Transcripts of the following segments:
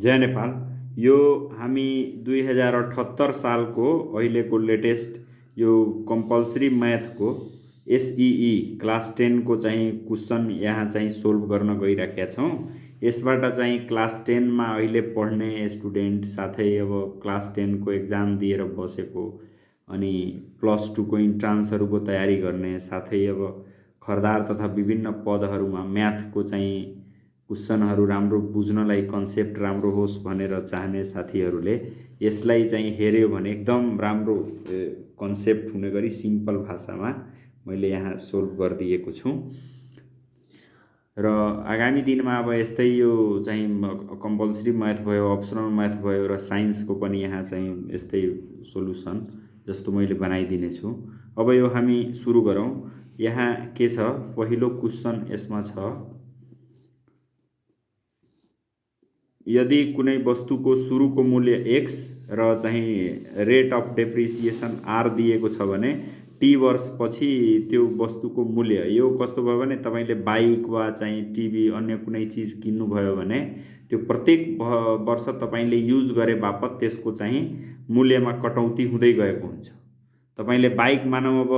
जय नेपाल। यो हामी 2078 सालको अहिलेको लेटेस्ट यो कम्पलसरी म्याथको एसइई क्लास 10 को चाहिँ क्वेसन यहाँ चाहिँ सोल्भ गर्न गइराखेका छौँ। यसबाट चाहिँ क्लास 10 मा अहिले पढ्ने स्टुडेन्ट साथै अब क्लास 10 को एक्जाम दिएर बसेको अनि प्लस 2 को इन्ट्रान्सहरूको तयारी गर्ने साथै अब खरदार तथा विभिन्न पदहरूमा म्याथको चाहिँ क्वेसनहरू राम्रो बुझ्नलाई कन्सेप्ट राम्रो होस् भनेर चाहने साथीहरूले यसलाई चाहिँ हेर्यो भने एकदम राम्रो कन्सेप्ट हुने गरी सिम्पल भाषामा मैले यहाँ सोल्भ गरिदिएको छु। र आगामी दिनमा अब यस्तै यो चाहिँ कम्पलसरी म्याथ भयो, अप्सनल म्याथ भयो र साइन्सको पनि यहाँ चाहिँ यस्तै सोलुसन जस्तो मैले बनाइदिने छु। अब यो हामी सुरु गरौँ। यहाँ के छ, पहिलो क्वेसन यसमा छ, यदि कुनै वस्तुको सुरुको मूल्य x र चाहिँ रेट अफ डेप्रिसिएसन r दिएको छ भने टी वर्षपछि त्यो वस्तुको मूल्य, यो कस्तो भयो भने तपाईले बाइक वा चाहिँ टिभी अन्य कुनै चिज किन्नुभयो भने त्यो प्रत्येक वर्ष तपाईले युज गरे बापत त्यसको चाहिँ मूल्यमा कटौती हुँदै गएको हुन्छ। तपाईले बाइक मानौ अब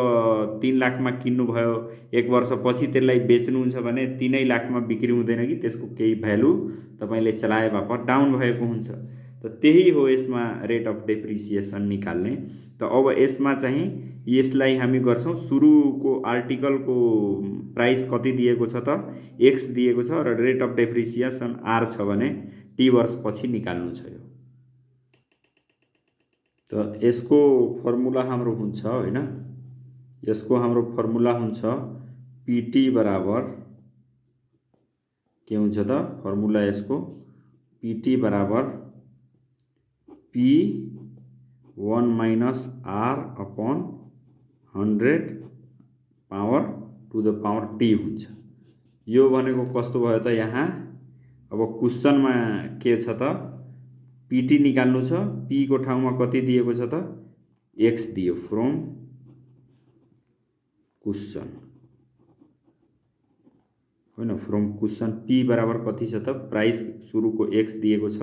3 लाखमा किन्नुभयो, 1 वर्षपछि त्यसलाई बेच्नुहुन्छ भने 3 लाखमा बिक्री हुँदैन कि त्यसको केही भ्यालु तपाईले चलाए बापत डाउन भएको हुन्छ। त त्यही हो यसमा रेट अफ डेप्रिसिएसन निकाल्ने। त अब यसमा चाहिँ यसलाई हामी गर्छौं, सुरुको आर्टिकलको प्राइस कति दिएको छ त x दिएको छ र रेट अफ डेप्रिसिएसन r छ भने टी वर्षपछि निकाल्नु छ। यो त यसको फर्मुला हाम्रो हुन्छ हैन, यसको हाम्रो फर्मुला हुन्छ पीटी बराबर के हुन्छ त, फर्मुला यसको पीटी बराबर p1 minus r upon 100 power to the power t हुन्छ। यो भनेको कस्तो भयो त, यहाँ अब क्वेसनमा के छ त, पीटी निकाल्नु छ, पी को ठाउँमा कति दिएको छ त x दियो फ्रम क्वेसन हैन, फ्रम क्वेसन पी बराबर कति छ त प्राइस सुरुको x दिएको छ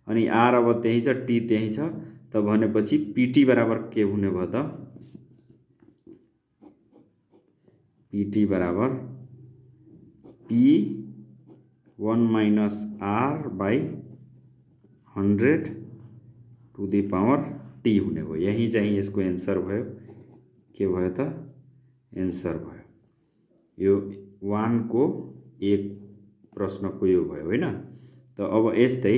अनि r अब त्यही छ, t त्यही छ। त भनेपछि पीटी बराबर के हुने भयो त, पीटी बराबर p1 minus r by 100 to the power t हुने भयो। यही चाहिँ यसको एन्सर भयो। के भयो त, एन्सर भयो। यो 1 को एक प्रश्नको यो भयो हैन। त अब यस्तै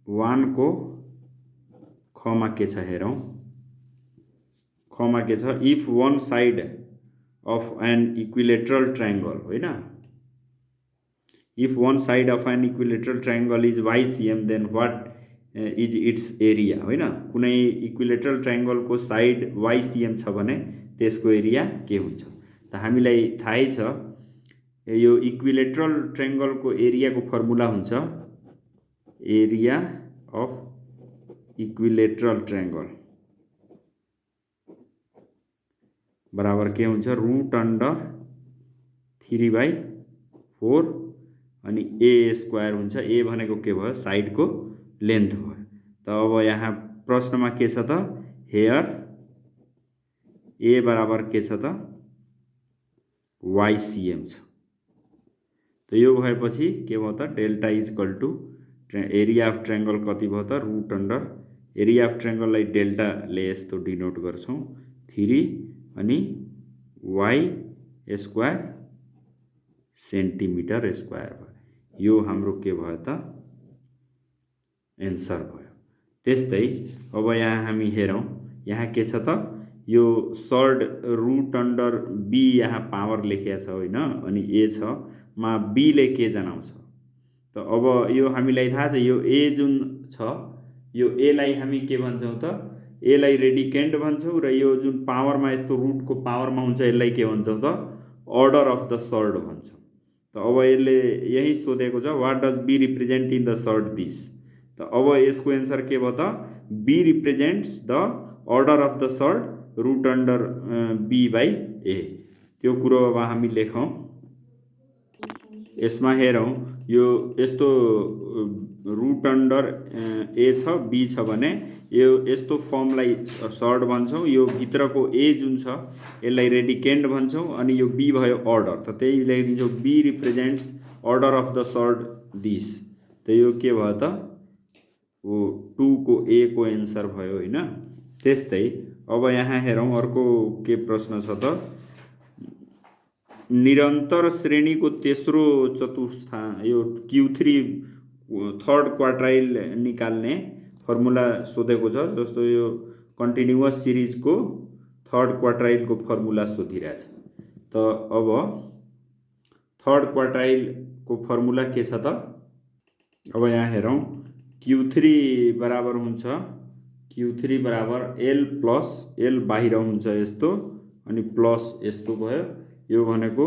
1 को खमा के छ हेरौं। खमा के छ, if one side of an equilateral triangle हैन, if one side of an equilateral triangle is YCM then what is its area हैन। कुनै इक्विलेटरल ट्रायंगल को साइड YCM छ भने त्यसको एरिया के हुन्छ। त हामीलाई थाहै छ यो इक्विलेटरल ट्रायंगल को एरिया को फर्मुला हुन्छ एरिया अफ इक्विलेटरल ट्रायंगल बराबर के हुन्छ, रूट अंडर 3/4 अनि a स्क्वायर हुन्छ। a भनेको के भयो, साइड को लेन्थ भयो। त अब यहाँ प्रश्नमा के छ त, हेयर a बराबर के छ त YCM छ। त यो भएपछि के भयो त, delta is equal to area of triangle कति भयो त, रूट अंडर एरिया अफ ट्रायंगललाई डेल्टा ले यस्तो डिनोट गर्छौं 3 अनि y स्क्वायर सेन्टिमिटर स्क्वायर भयो। यो हाम्रो के भयो त, एन्सर भयो। त्यस्तै अब यहाँ हामी हेरौं, यहाँ के छ त, यो सर्ड रूट अंडर b यहाँ पावर लेखिया छ हैन, अनि a छ मा b ले के जनाउँछ। त अब यो हामीलाई थाहा छ, यो a जुन छ यो a लाई हामी के भन्छौं त, a लाई रेडिकेन्ड भन्छौं र यो जुन पावरमा यस्तो रूट को पावरमा हुन्छ यसलाई के भन्छौं त, अर्डर अफ द सर्ड भन्छौं। त अब यसले यही सोधेको छ, what does b represent in the third this. त अब यसको एन्सर के भयो त, b represents the order of the third root under b by a। त्यो कुरो अब हामी लेखौं। यसमा हेरौं, यो यस्तो रुट अन्डर ए छ बी छ भने यो यस्तो फर्मलाई सर्ट भन्छौँ। यो भित्रको ए जुन छ यसलाई रेडिकेन्ड भन्छौँ अनि यो बी भयो अर्डर। त त्यही लेखिदिन्छौँ B represents order of the set this. त यो के भयो त हो 2 को ए को एन्सर भयो होइन। त्यस्तै अब यहाँ हेरौँ अर्को के प्रश्न छ त निरन्तर श्रेणीको तेस्रो चतुर्थांश यो Q3 थर्ड क्वार्टाइल निकाल्ने फर्मुला सोधेको छ। जस्तो यो कन्टिन्युअस सिरिजको थर्ड क्वार्टाइलको फर्मुला सोधिरहेछ। त अब थर्ड क्वार्टाइलको फर्मुला के छ त अब यहाँ हेरौँ Q3 बराबर हुन्छ Q3 बराबर L प्लस L बाहिर हुन्छ यस्तो अनि प्लस यस्तो भयो। यो भनेको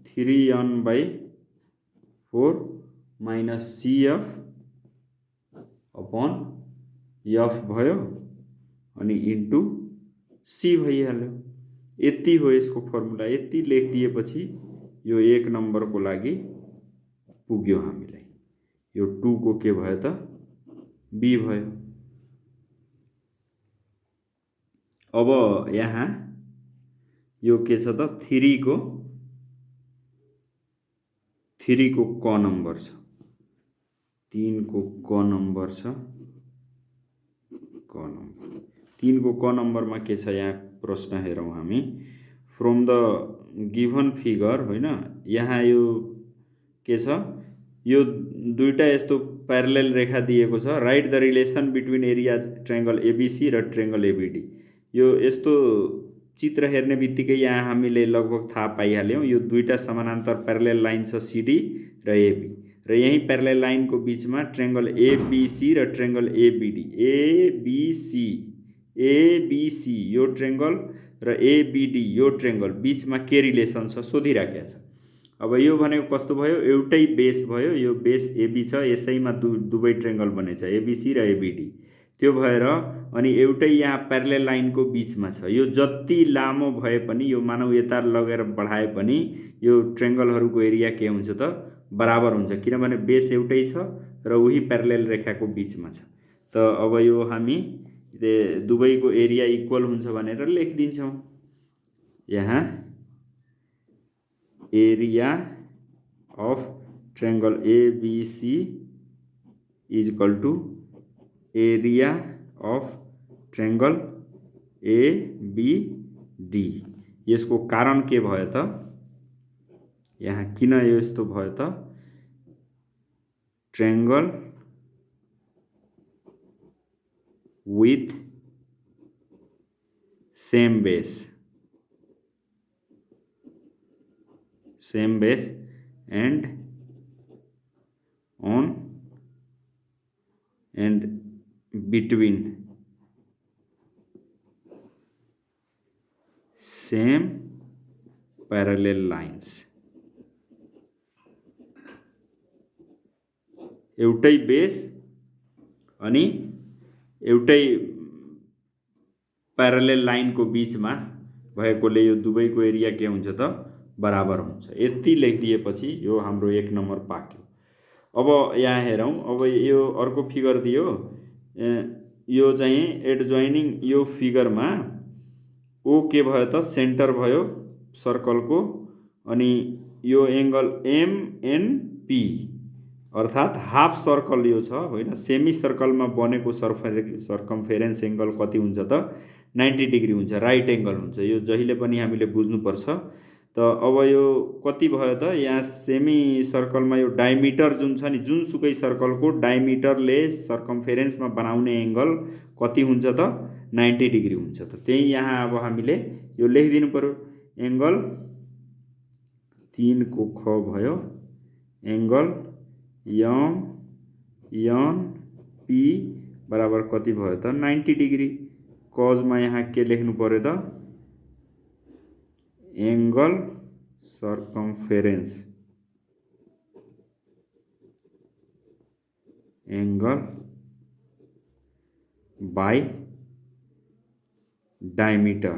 3n/4 minus CF upon F भयो अनि इन्टु C भइहाल्यो। यति हो यसको फर्मुला। यति लेखिदिएपछि यो 1 नम्बरको लागि पुग्यो हामीलाई। यो 2 को के भयो त B भयो। अब यहाँ यो के छ त 3 को क नम्बर छ 3 को क नम्बर छ क नम्बर 3 को क नम्बरमा के छ यहाँ प्रश्न हेरौँ हामी। फ्रम द गिभन फिगर होइन यहाँ यो के छ यो दुईटा यस्तो प्यारलल रेखा दिएको छ। Right the relation between areas triangle ABC र ट्रायंगल एबीडी। यो यस्तो चित्र हेर्ने बित्तिकै यहाँ हामीले लगभग थाहा पाइहाल्यौँ। यो दुईटा समानान्तर प्यारलल लाइन छ सीडी र एबी र यही प्यारलल लाइनको बीचमा ट्रायंगल एबीसी र ट्रायंगल एबीडी एबीसी यो ट्रायंगल र एबीडी यो ट्रायंगल बीचमा के रिलेसन छ सोधिराखेको छ। अब यो भनेको कस्तो भयो एउटै बेस भयो। यो बेस एबी छ यसैमा दुवै ट्रायंगल बनेछ एबीसी र एबीडी। त्यो भएर अनि एउटै यहाँ प्यारलल लाइनको बीचमा छ। यो जति लामो भए पनि यो मानौ यता लगेर बढाए पनि यो ट्रायंगलहरूको एरिया के हुन्छ त बराबर हुन्छ किनभने बेस एउटै छ र उही प्यारलल रेखाको बीचमा छ। त अब यो हामी दुवैको एरिया इक्वल हुन्छ भनेर लेखिदिन्छौँ। यहाँ area of triangle ABC is equal to area of triangle ABD. यसको कारण के भयो त यहाँ किन यस्तो भयो त triangle with same base and on and between same parallel lines। एउटै बेस अनि एउटै प्यारलल लाइनको बीचमा भएकोले यो दुवैको एरिया के हुन्छ त बराबर हुन्छ। यति लेखिदिएपछि यो हाम्रो 1 नम्बर पाक्यो। अब यहाँ हेरौँ अब यो अर्को फिगर दियो यो चाहिँ एडजोइनिङ यो फिगरमा ओ के भयो त सेन्टर भयो सर्कलको अनि यो एंगल एमएनपी अर्थात् हाफ सर्कल यो छ होइन। सेमी सर्कलमा बनेको सर्कमफेरेन्स एंगल कति हुन्छ त 90 डिग्री हुन्छ राइट एंगल हुन्छ। यो जहिले पनि हामीले बुझ्नुपर्छ। त अब यो कति भयो त यहाँ सेमी सर्कलमा यो डायमिटर जुन छ नि जुनसुकै सर्कलको डायमिटरले सर्कमफेरेन्समा बनाउने एंगल कति हुन्छ त 90 डिग्री हुन्छ। त त्यही यहाँ अब हामीले यो लेखिदिनु पर्यो एंगल 3 को ख भयो एंगल एमएनपी बराबर कति भयो त 90 डिग्री। कजमा यहाँ के लेख्नु पर्यो त angle circumference angle by diameter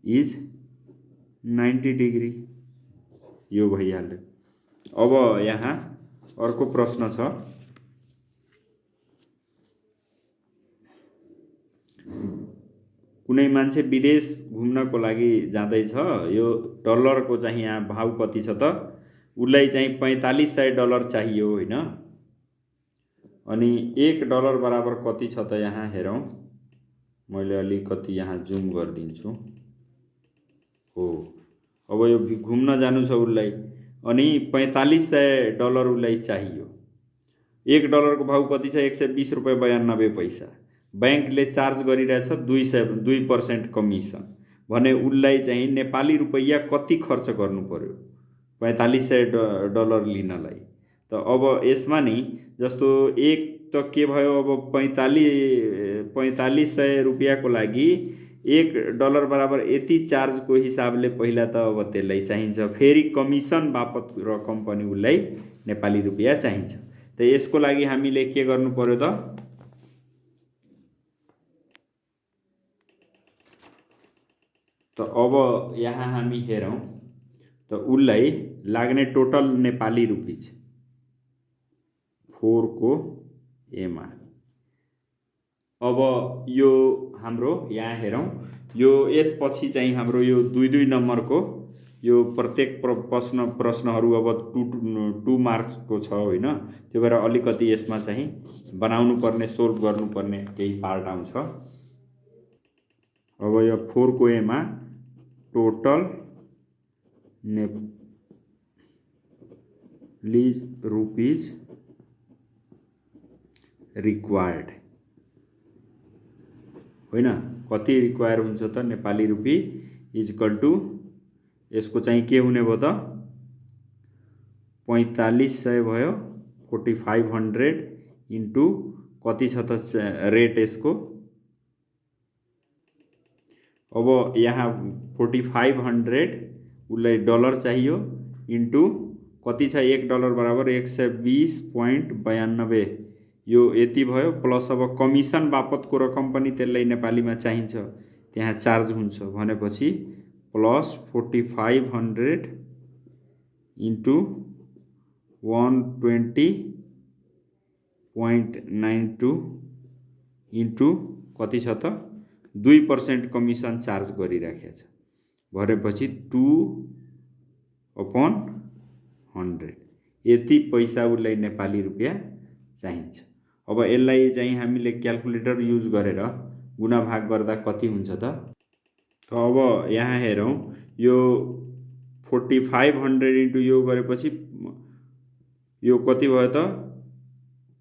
is 90 degree. यो भइहाल्यो। अब यहाँ अर्को प्रश्न छ, कुनै मान्छे विदेश घुम्नको लागि जाँदैछ, यो डलरको चाहिँ यहाँ भाउ कति छ त, उसलाई चाहिँ $4500 चाहियो होइन। अनि $1 बराबर कति छ त यहाँ हेरौँ, मैले अलिकति यहाँ जुम गरिदिन्छु। हो, अब यो घुम्न जानु छ उसलाई, अनि $4500 उसलाई चाहियो। $1 को भाउ कति छ, ₹120.92। बैंकले चार्ज गरिरहेछ 2% कमिसन भने उसलाई चाहिँ नेपाली रुपैयाँ कति खर्च गर्नु पर्यो $4500 लिनलाई। त अब यसमा नि जस्तो एक त के भयो, अब 4500 रुपियाँको लागि $1 बराबर यति चार्जको हिसाबले पहिला त अब त्यसलाई चाहिन्छ, फेरि कमिसन बापत रकम पनि उसलाई नेपाली रुपैयाँ चाहिन्छ। त यसको लागि हामीले के गर्नु पर्यो त अब यहाँ हामी हेरौँ त उसलाई लाग्ने टोटल नेपाली रुपिज 4 को एमा। अब यो हाम्रो यहाँ हेरौँ, यो यसपछि चाहिँ हाम्रो यो 2 नम्बरको यो प्रत्येक प्रश्नहरू अब 2 मार्क्सको छ होइन। त्यो भएर अलिकति यसमा चाहिँ बनाउनु पर्ने, सोल्भ गर्नुपर्ने केही पार्ट आउँछ। अब यो 4 को एमा टोटल नेपाली रुपिज रिक्वायर्ड होइन, कति रिक्वायर हुन्छ त नेपाली रुपी इजकल टु यसको चाहिँ के हुने भयो त 4500 भयो, 4500 इन्टु कति छ त रेट यसको। अब यहाँ 4500 उसलाई डलर चाहियो इन्टु कति छ, $1 बराबर 120.92, यो यति भयो। प्लस अब कमिसन बापतको रकम पनि त्यसलाई नेपालीमा चाहिन्छ, त्यहाँ चार्ज हुन्छ भनेपछि प्लस 4500 इन्टु 120.92 इन्टु कति छ त 2% कमिसन चार्ज गरिराखेको छ भनेपछि 2/100 यति पैसा उसलाई नेपाली रुपियाँ चाहिन्छ। अब यसलाई चाहिँ हामीले क्याल्कुलेटर युज गरेर गुणा भाग गर्दा कति हुन्छ त अब यहाँ हेरौँ, यो 4500 इन्टु यो गरेपछि यो कति भयो त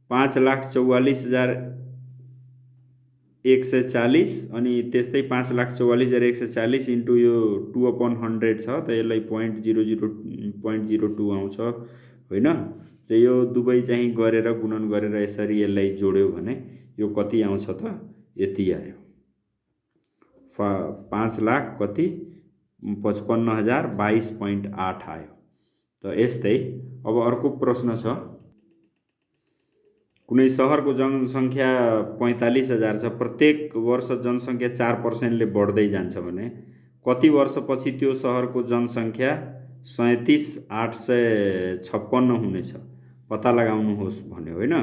5,44,140 अनि त्यस्तै 5,44,140 इन्टु यो 2/100 छ त यसलाई 0.02 आउँछ होइन। त यो दुवै चाहिँ गरेर गुणन गरेर यसरी यसलाई जोड्यो भने यो कति आउँछ त यति आयो, 5,00,000 कति 55,022.8 आयो। त यस्तै अब अर्को प्रश्न छ, कुनै सहरको जनसङ्ख्या 45,000 छ, प्रत्येक वर्ष जनसङ्ख्या 4%ले बढ्दै जान्छ भने कति वर्षपछि त्यो सहरको जनसङ्ख्या 37,856 हुनेछ पत्ता लगाउनुहोस् भन्यो होइन।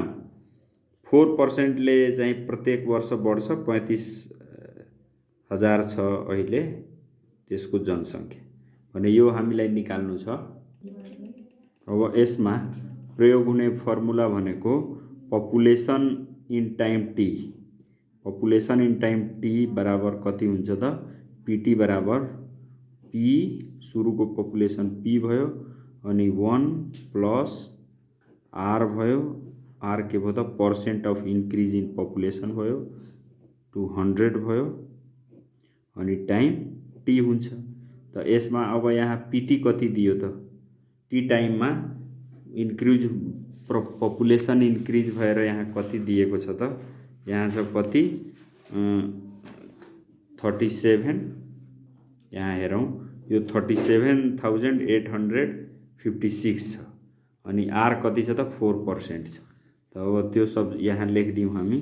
4%ले चाहिँ प्रत्येक वर्ष बढ्छ, 35,000 छ अहिले त्यसको जनसङ्ख्या भने यो हामीलाई निकाल्नु छ। अब यसमा प्रयोग हुने फर्मुला भनेको population in time T, population in time T बराबर कति हुन्छ त पीटी बराबर पी, सुरुको पपुलेसन पी भयो अनि 1 प्लस आर भयो, आर के भयो त percent of increase in population भयो 200 भयो अनि टाइम टी हुन्छ। त यसमा अब यहाँ पीटी कति दियो त, टी टाइममा इन्क्रिज पपुलेसन इन्क्रिज भएर यहाँ कति दिएको छ त, यहाँ छ कति 37, यहाँ हेरौँ यो 37,856 छ अनि आर कति छ त 4% छ। त अब त्यो सब यहाँ लेखिदिउँ हामी।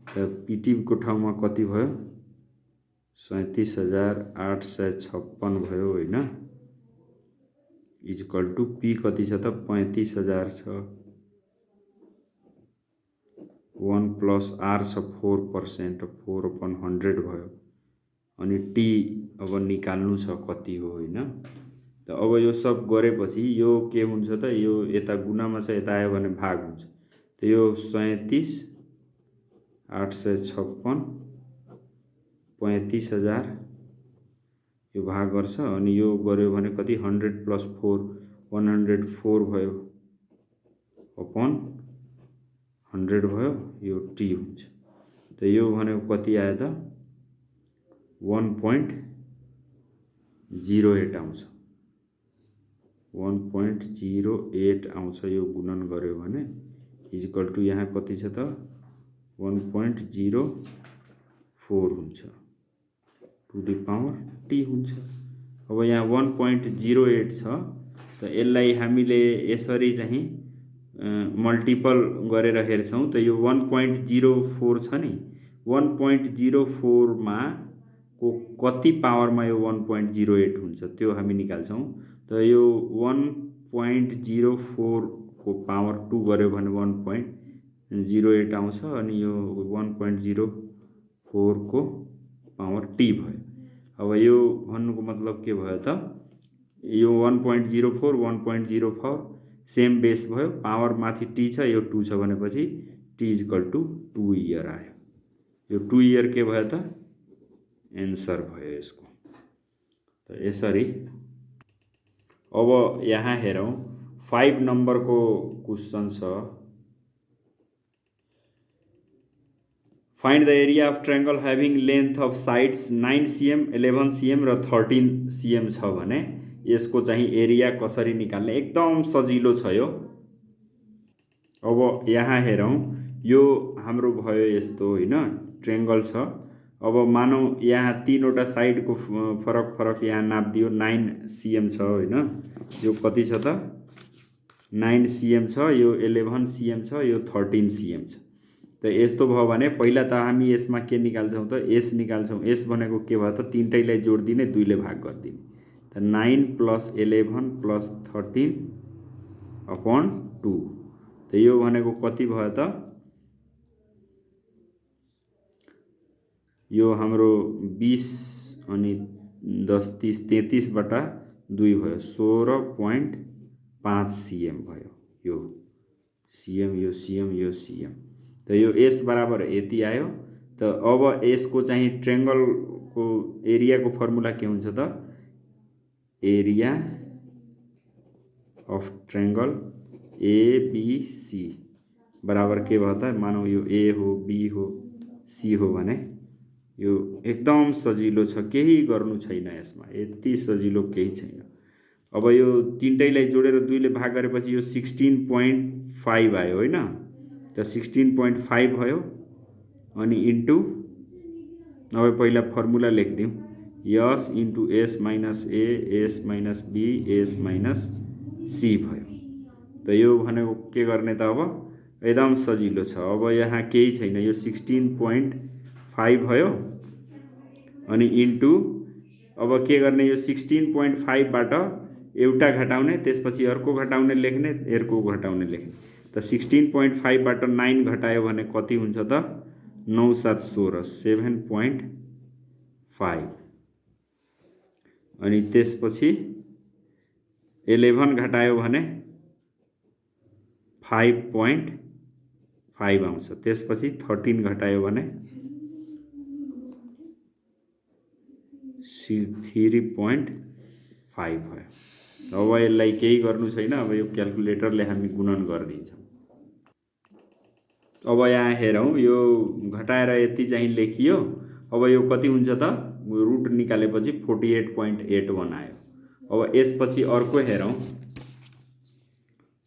त पीटीको ठाउँमा कति भयो 37,856 भयो होइन, इक्वल टू पी कति छ त 35,000 छ, 1 प्लस आर छ 4%, 4/100 भयो। अनि टी अब निकाल्नु छ कति हो होइन। त अब यो सब गरेपछि यो के हुन्छ त, यो यता गुणामा छ, यता आयो भने भाग हुन्छ। त यो 37,856 35,000 यो भाग गर्छ। अनि यो गर्यो भने कति 100 प्लस 4 104 भयो अपन 100 भयो, यो टी हुन्छ। त यो भनेको कति आयो त 1.08 आउँछ, 1.08 आउँछ। यो गुणन गर्यो भने इक्वल टू यहाँ कति छ त 1.04 हुन्छ, टु द पावर टी हुन्छ। अब यहाँ 1.08 छ, त यसलाई हामीले यसरी चाहिँ मल्टिपल गरेर हेर्छौँ त यो 1.04 छ नि, 1.04 मा को कति पावरमा यो 1.08 हुन्छ त्यो हामी निकाल्छौँ। त यो 1.04 को पावर 2 गर्यो भने 1.08 आउँछ। अनि यो 1.04 को पावर टी भयो। अब यो भन्नुको मतलब के भयो त, यो 1.04 1.04 सेम बेस भयो, पावर माथि टी छ, यो 2 छ भनेपछि टी इक्वल टू 2 इयर आयो। यो 2 इयर के भयो त एन्सर भयो यसको। त यसरी अब यहाँ हेरौँ 5 नम्बरको क्वेसन छ। Find the area of triangle having length of sides 9 cm 11 cm र 13 cm छ भने यसको चाहिँ एरिया कसरी निकाल्ने, एकदम सजिलो छ यो। अब यहाँ हेरौँ यो हाम्रो भयो यस्तो होइन, ट्रायंगल छ। अब मानौ यहाँ तीनवटा साइडको फरक यहाँ नाप्दियो 9 cm छ होइन, यो कति छ त 9 cm छ, यो 11 cm छ, यो 13 cm छ। त यस्तो भयो भने पहिला त हामी यसमा के निकाल्छौँ त एस निकाल्छौँ। एस भनेको के भयो त तीनटैलाई जोडिदिने 2 ले भाग गरिदिने। त 9 प्लस 11 प्लस 13 अपन 2, त यो भनेको कति भयो त यो हाम्रो 20 अनि 10 30 33 बटा 2 भयो, 16.5 cm भयो। यो cm यो cm यो cm, त यो एस बराबर यति आयो। त अब यसको चाहिँ ट्रायंगल को एरिया को फर्मुला के हुन्छ त, एरिया अफ ट्रायंगल एबीसी बराबर के भयो त, मानौ यो ए हो बी हो सी हो भने यो एकदम सजिलो छ, केही गर्नु छैन यसमा, यति सजिलो केही छैन। अब यो तीनटैलाई जोडेर 2 ले भाग गरेपछि यो 16.5 आयो होइन। त 16.5 भयो अनि इन्टु, अब पहिला फर्मुला लेखिदिउँ, यस into S minus A S minus B S minus C भयो। त यो भनेको के गर्ने त अब एकदम सजिलो छ। अब यहाँ केही छैन, यो 16.5 भयो अनि इन्टु, अब के गर्ने यो 16.5 बाट एउटा घटाउने, त्यसपछि अर्को घटाउने लेख्ने, अर्को घटाउने लेख्ने। त 16.5 बाट 9 घटायो भने कति हुन्छ त 9 7 16 7.5। अनि त्यसपछि 11 घटायो भने 5.5 आउँछ। त्यसपछि 13 घटायो भने 3.5 भयो। अब यसलाई केही गर्नु छैन, अब यो क्याल्कुलेटरले हामी गुणन गरिदिन्छौँ। अब यहाँ हेरौँ यो घटाएर यति चाहिँ लेखियो। अब यो कति हुन्छ त, रुट निकालेपछि 48.81 आयो। अब यसपछि अर्को हेरौँ,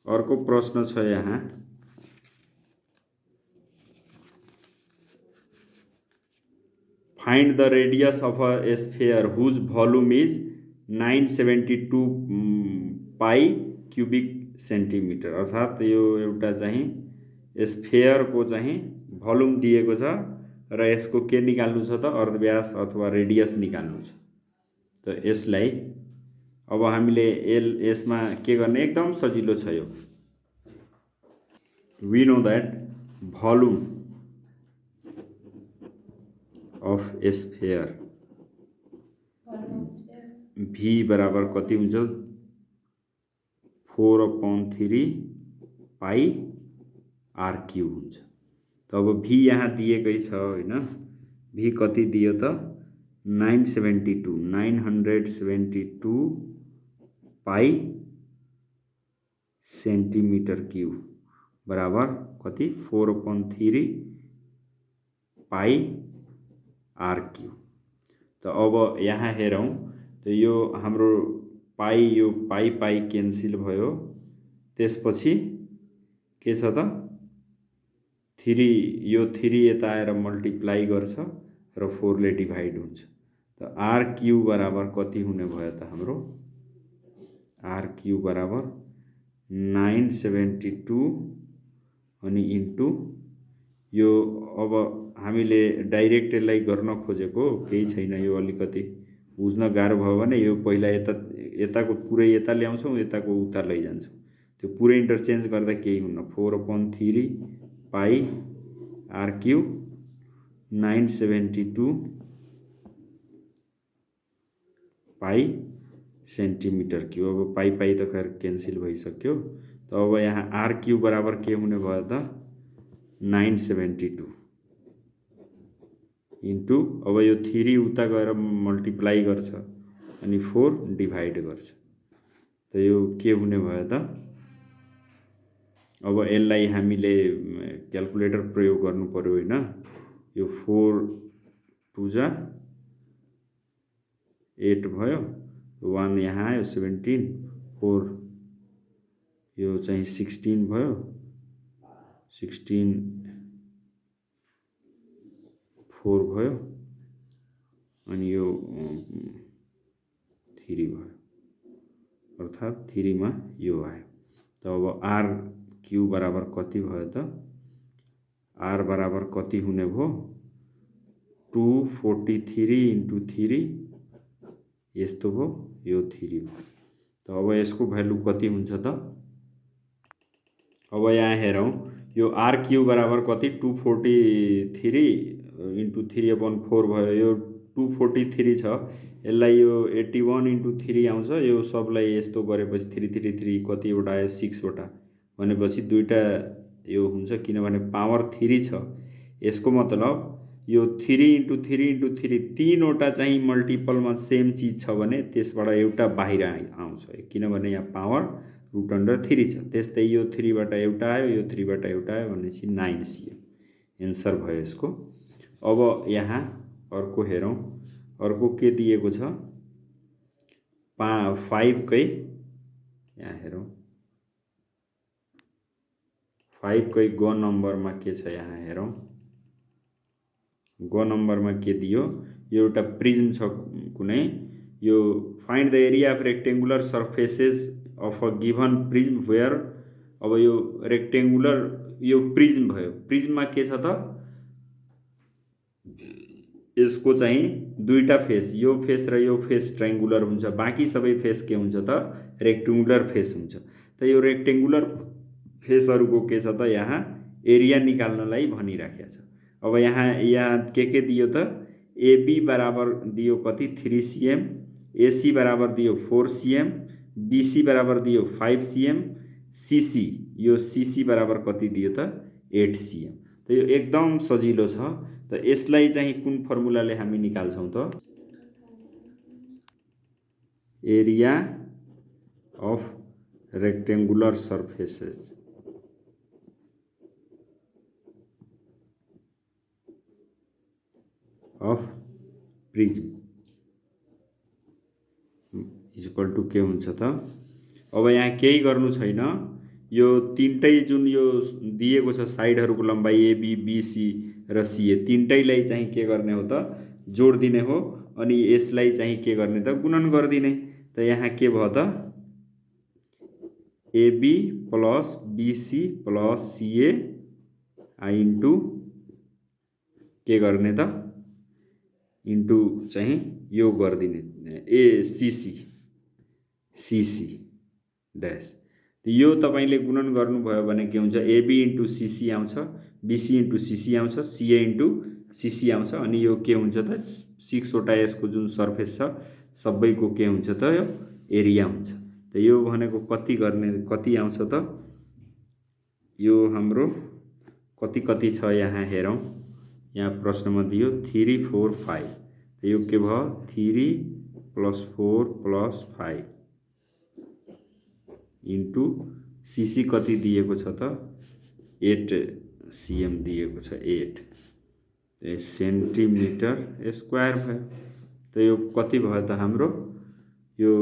अर्को प्रश्न छ यहाँ। Find the radius of a sphere whose volume is 972 pi cubic centimetre. अर्थात् यो एउटा चाहिँ स्फेयर को चाहिँ भोल्युम दिएको छ र यसको के निकाल्नु छ त अर्धव्यास अथवा रेडियस निकाल्नु छ। त यसलाई अब हामीले यसमा के गर्ने एकदम सजिलो छ यो। We know that volume of sphere भी बराबर कति हुन्छ 4/3 पाई आर क्यूब हुन्छ। त अब भी यहाँ दिएकै छ हैन, भी कति दियो त 972 पाई सेन्टिमिटर क्यूब बराबर कति 4/3 पाई आर क्यूब। त अब यहाँ हेरौँ त यो हाम्रो पाई यो पाई क्यान्सल भयो, त्यसपछि के छ त 3 यो 3 यता आएर मल्टिप्लाई गर्छ र 4 ले डिभाइड हुन्छ। त आर क्यूब बराबर कति हुने भयो त हाम्रो आर क्यूब बराबर 972 अनि इन्टु यो। अब हामीले डाइरेक्ट यसलाई गर्न खोजेको केही छैन, यो अलिकति बुझ्न गाह्रो भयो भने यो पहिला यताको पुरै यता ल्याउँछौँ, यताको उता लैजान्छौँ, त्यो पुरै इन्टरचेन्ज गर्दा केही हुन्न। 4/3 pi R cube 972 pi centimetre cube. अब पाई त खैर क्यान्सल भइसक्यो। त अब यहाँ आर क्यूब बराबर के हुने भयो त 972 इन्टु, अब यो 3 उता गएर मल्टिप्लाई गर्छ अनि 4 डिभाइड गर्छ। त यो के हुने भयो त अब यसलाई हामीले क्याल्कुलेटर प्रयोग गर्नु पर्यो हैन। यो 4 2 जा 8 भयो, 1 यहाँ आयो 17, 4 यो चाहिँ 16 भयो, 16 4 भयो अनि यो 3 भयो, अर्थात् 3 मा यो आयो। त अब आर क्यूब बराबर कति भयो त आर बराबर कति हुने भयो 243 इन्टु 3 यस्तो भयो, यो 3 भयो। त अब यसको भ्यालु कति हुन्छ त अब यहाँ हेरौँ यो आर क्यूब बराबर कति 243 इन्टु 3/4 भयो। यो 243 छ, यसलाई यो 81 इन्टु 3 आउँछ, यो सबलाई यस्तो गरेपछि 3 कतिवटा आयो 6 वटा भनेपछि दुईटा यो हुन्छ, किनभने पावर 3 छ। यसको मतलब यो 3 इन्टु 3 इन्टु 3 तीनवटा चाहिँ मल्टिपलमा सेम चिज छ भने त्यसबाट एउटा बाहिर आउँछ, किनभने यहाँ पावर √3 छ। त्यस्तै यो 3 बाट एउटा आयो, यो 3 बाट एउटा आयो भनेपछि 9 cm एन्सर भयो यसको। अब यहाँ अर्को हेरौँ, अर्को के दिएको छ 5 कै, यहाँ हेरौँ 5 कै ग नम्बरमा के छ यहाँ हेरौँ। ग नम्बरमा के दियो, यो एउटा प्रिज्म छ कुनै, यो find the area of rectangular surfaces of a given prism where. अब यो रेक्टेंगुलर यो प्रिज्म भयो, प्रिज्ममा के छ त यसको चाहिँ दुईटा फेस, यो फेस र यो फेस ट्रायंगुलर हुन्छ, बाँकी सबै फेस के हुन्छ त रेक्टेंगुलर फेस हुन्छ। त यो रेक्टेंगुलर फेसहरुको के छ त यहाँ एरिया निकाल्नलाई भनिराखेको छ। अब यहाँ के दियो त एबी बराबर दियो कति 3 cm, एसी बराबर दियो 4 cm, बीसी बराबर दियो 5 cm, सीसी यो सीसी बराबर कति दियो त 8 cm। त यो एकदम सजिलो छ। त यसलाई चाहिँ कुन फर्मुलाले हामी निकाल्छौं त area of rectangular surfaces of prism equal to के हुन्छ त। अब यहाँ केही गर्नु छैन, यो तीनटै जुन यो दिएको छ साइडहरुको लम्बाई एबी बीसी र सीए तीनटैलाई चाहिँ के गर्ने हो त जोड दिने हो, अनि यसलाई चाहिँ के गर्ने त गुणन गर्दिने। त यहाँ के भयो त AB plus BC plus CA into के गर्ने त इन्टु चाहिँ यो गर्दिने एसीसी सीसी ड्यास। यो तपाईले गुणन गर्नुभयो भने के हुन्छ, एबी इन्टु सीसी आउँछ, बीसी इन्टु सीसी आउँछ, सीए इन्टु सीसी आउँछ। अनि यो के हुन्छ त 6 वटा यसको जुन सर्फेस छ सबैको के हुन्छ त यो एरिया हुन्छ। त यो भनेको कति आउँछ त, यो हाम्रो कति छ यहाँ हेरौँ। यहाँ प्रश्नमा दियो 3 4 5। त यो के भयो 3 + 4 + 5 इन्टु सीसी कति दिएको छ त 8 cm दिएको छ, 8 सेन्टिमिटर स्क्वायर भयो। त यो कति भयो त हाम्रो, यो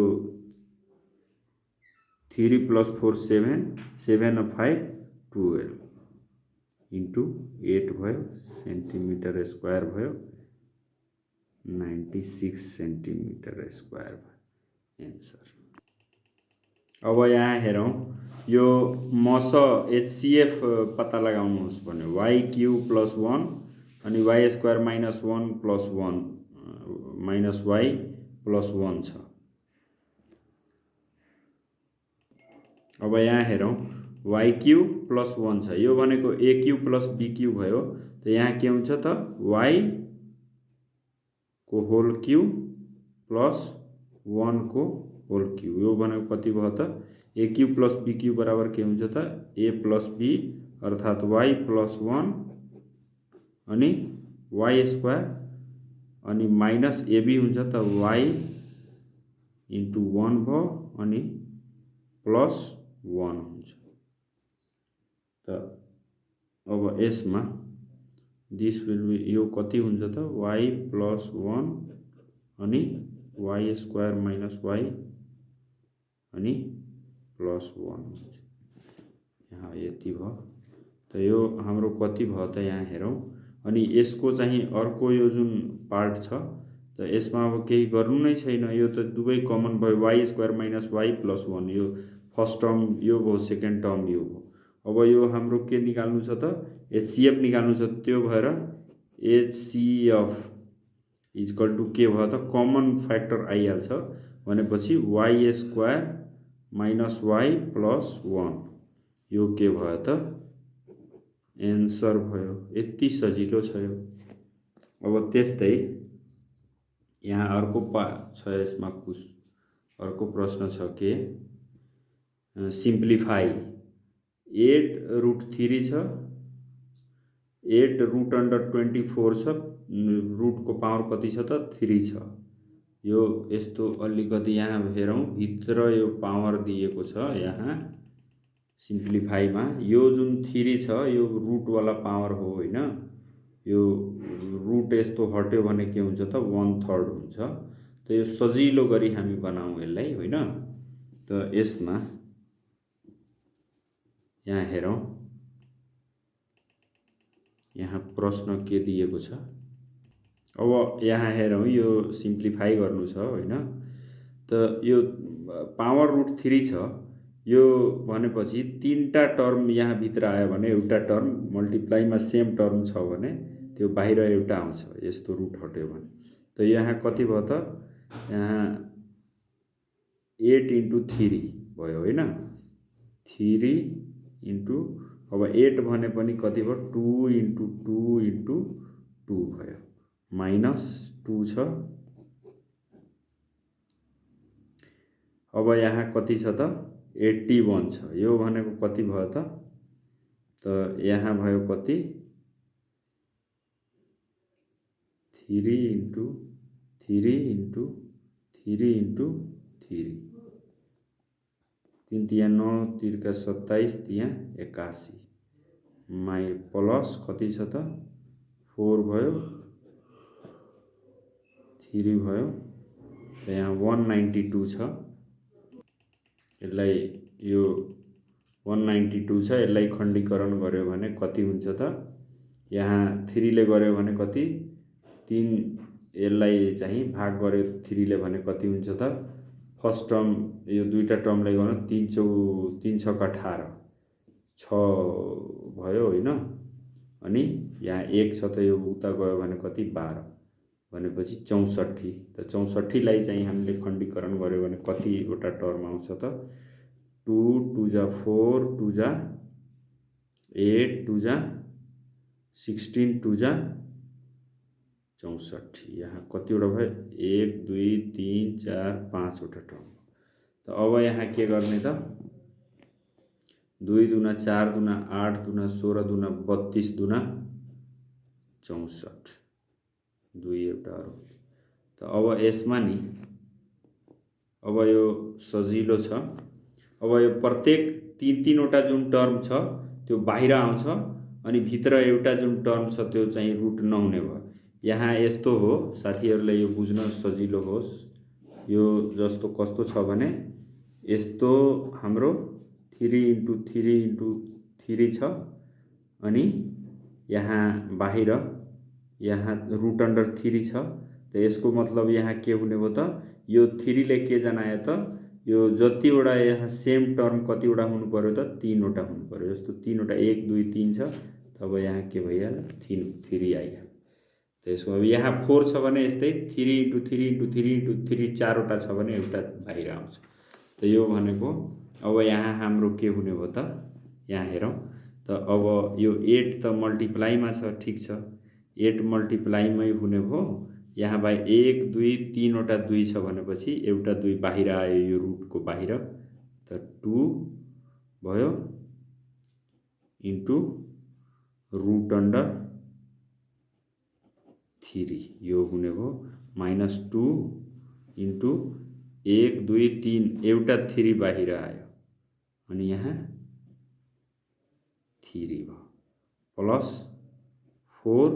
3 + 4 7, 7 + 5 12 इन्टु 8 भयो, सेन्टिमिटर स्क्वायर भयो, 96 सेन्टिमिटर स्क्वायर भयो एन्सर। अब यहाँ हेरौँ, यो मस HCF पत्ता लगाउनुहोस् भने y³ + 1 अनि y² - 1 + 1 माइनस y + 1 छ। अब यहाँ हेरौँ y³ + 1 छ, यो भनेको a³ + b³ भयो। त यहाँ के हुन्छ त y को होल क्यूब प्लस 1 को होल क्यूब। यो भनेको कति भयो त a³ + b³ बराबर के हुन्छ त a + b अर्थात y + 1 अनि y² अनि माइनस ab हुन्छ त y इन्टु 1 भयो अनि प्लस 1 हुन्छ। त अब यसमा दिस विल बी, यो कति हुन्छ त y + 1 अनि y² - y अनि प्लस 1 हुन्छ। यहाँ यति भयो। त यो हाम्रो कति भयो त यहाँ हेरौँ। अनि यसको चाहिँ अर्को यो जुन पार्ट छ त यसमा अब केही गर्नु नै छैन, यो त दुवै कमन भयो, y² - y प्लस 1। यो फर्स्ट टर्म यो भयो, सेकेन्ड टर्म यो भयो। अब यो हाम्रो के निकाल्नु छ त HCF निकाल्नु छ। त्यो भएर HCF = के भयो त कमन फ्याक्टर आइहाल्छ भनेपछि y² - y प्लस 1 यो के भयो त एन्सर भयो। यति सजिलो छ यो। अब त्यस्तै यहाँ अर्को छ, यसमा अर्को प्रश्न छ के सिम्प्लिफाई 8√3 छ, 8√24 छ, रुटको पावर कति छ त 3 छ। यो यस्तो अलिकति यहाँ हेरौँ, भित्र यो पावर दिएको छ यहाँ सिम्प्लिफाईमा। यो जुन 3 छ यो रुटवाला पावर हो होइन। यो रुट यस्तो हट्यो भने के हुन्छ त 1/3 हुन्छ। त यो सजिलो गरी हामी बनाऊँ यसलाई होइन। त यसमा यहाँ हेरौँ, यहाँ प्रश्न के दिएको छ। अब यहाँ हेरौँ, यो सिम्प्लिफाई गर्नु छ होइन। त यो पावर √3 छ, यो भनेपछि 3टा टर्म यहाँ भित्र आयो भने एउटा टर्म मल्टिप्लाईमा सेम टर्म छ भने त्यो बाहिर एउटा आउँछ यस्तो रुट हट्यो भने। त यहाँ कति भयो त यहाँ 8 × 3 भयो होइन। 3 इन्टु अब 8 भने पनि कति भयो 2 × 2 × 2 भयो, माइनस 2 छ। अब यहाँ कति छ त 81 छ। यो भनेको कति भयो त यहाँ भयो कति 3 × 3 × 3 × 3 3 तिया 9 3 का 27 तिया 81 प्लस कति छ त 4 भयो 3 भयो। त यहाँ 192 छ। यसलाई यो 192 छ, यसलाई खण्डीकरण गर्यो भने कति हुन्छ त यहाँ 3 ले गर्यो भने कति 3, यसलाई चाहिँ भाग गर्यो 3 ले भने कति हुन्छ त फर्स्ट टर्म यो दुईटा टर्मलाई गर्नु 3 6 का 18 6 भयो होइन। अनि यहाँ 1 छ त यो उता गयो भने कति 12 भनेपछि 64। त 64 लाई चाहिँ हामीले खण्डीकरण गर्यो भने कतिवटा टर्म आउँछ त 2 2 जा 4 2 जा 8 2 जा 16 2 जा 64। यहाँ कतिवटा भयो 1 2 3 4 5 वटा टर्म। त अब यहाँ के गर्ने त 2 दुना 4 दुना 8 दुना 16 दुना 32 दुना 64 2 एउटा अरु। त अब यसमा नि अब यो सजिलो छ। अब यो प्रत्येक 3 वटा जुन टर्म छ त्यो बाहिर आउँछ अनि भित्र एउटा जुन टर्म छ त्यो चाहिँ रुट नहुने भयो। यहाँ यस्तो हो साथीहरुलाई यो बुझ्न सजिलो होस्। यो जस्तो कस्तो छ भने यस्तो हाम्रो 3 × 3 × 3 छ अनि यहाँ बाहिर यहाँ रुट अन्डर 3 छ। त यसको मतलब यहाँ के हुने भयो त यो 3 ले के जनायो त यो जतिवटा यहाँ सेम टर्म कतिवटा हुनु पर्यो त 3 वटा हुनु पर्यो। जस्तो 3 वटा 1 2 3 छ तब यहाँ के भइहाल्यो 3 आइहाल्यो। त यसको अब यहाँ 4 छ भने यस्तै 3 × 3 × 3 × 3 4 वटा छ भने एउटा बाहिर आउँछ। त यो भनेको अब यहाँ हाम्रो के हुने भयो त यहाँ हेरौं त अब यो 8 त मल्टिप्लाईमा छ ठीक छ 8 मल्टिप्लाईमै हुने भयो। यहाँ भाइ 1 2 3 वटा 2 छ भनेपछि एउटा 2 बाहिर आयो यो रुटको बाहिर। त 2 भयो इन्टु रुट अन्डर 3 यो हुने भयो -2 इन्टु 1 2 3 एउटा 3 बाहिर आयो अनि यहाँ 3 भयो प्लस 4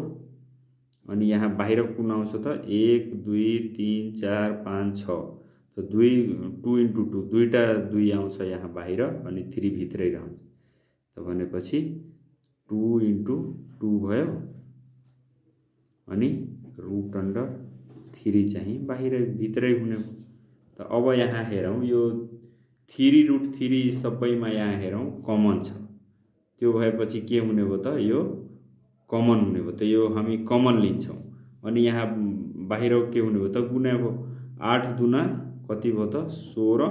अनि यहाँ बाहिर कुन आउँछ त 1 2 3 4 5 6 त 2 इन्टु 2 दुईटा 2 आउँछ यहाँ बाहिर अनि 3 भित्रै रहन्छ। त भनेपछि 2 इन्टु 2 भयो अनि रुट अन्डर 3 चाहिँ बाहिर भित्रै हुने। त अब यहाँ हेरौं यो 3√3 सबैमा यहाँ हेरौं कमन छ त्यो भएपछि के हुने भयो त यो कमन हुने भयो। त यो हामी कमन लिन्छौं अनि यहाँ बाहिर के हुने भयो त गुणा भयो 8 दुना कति भयो त 16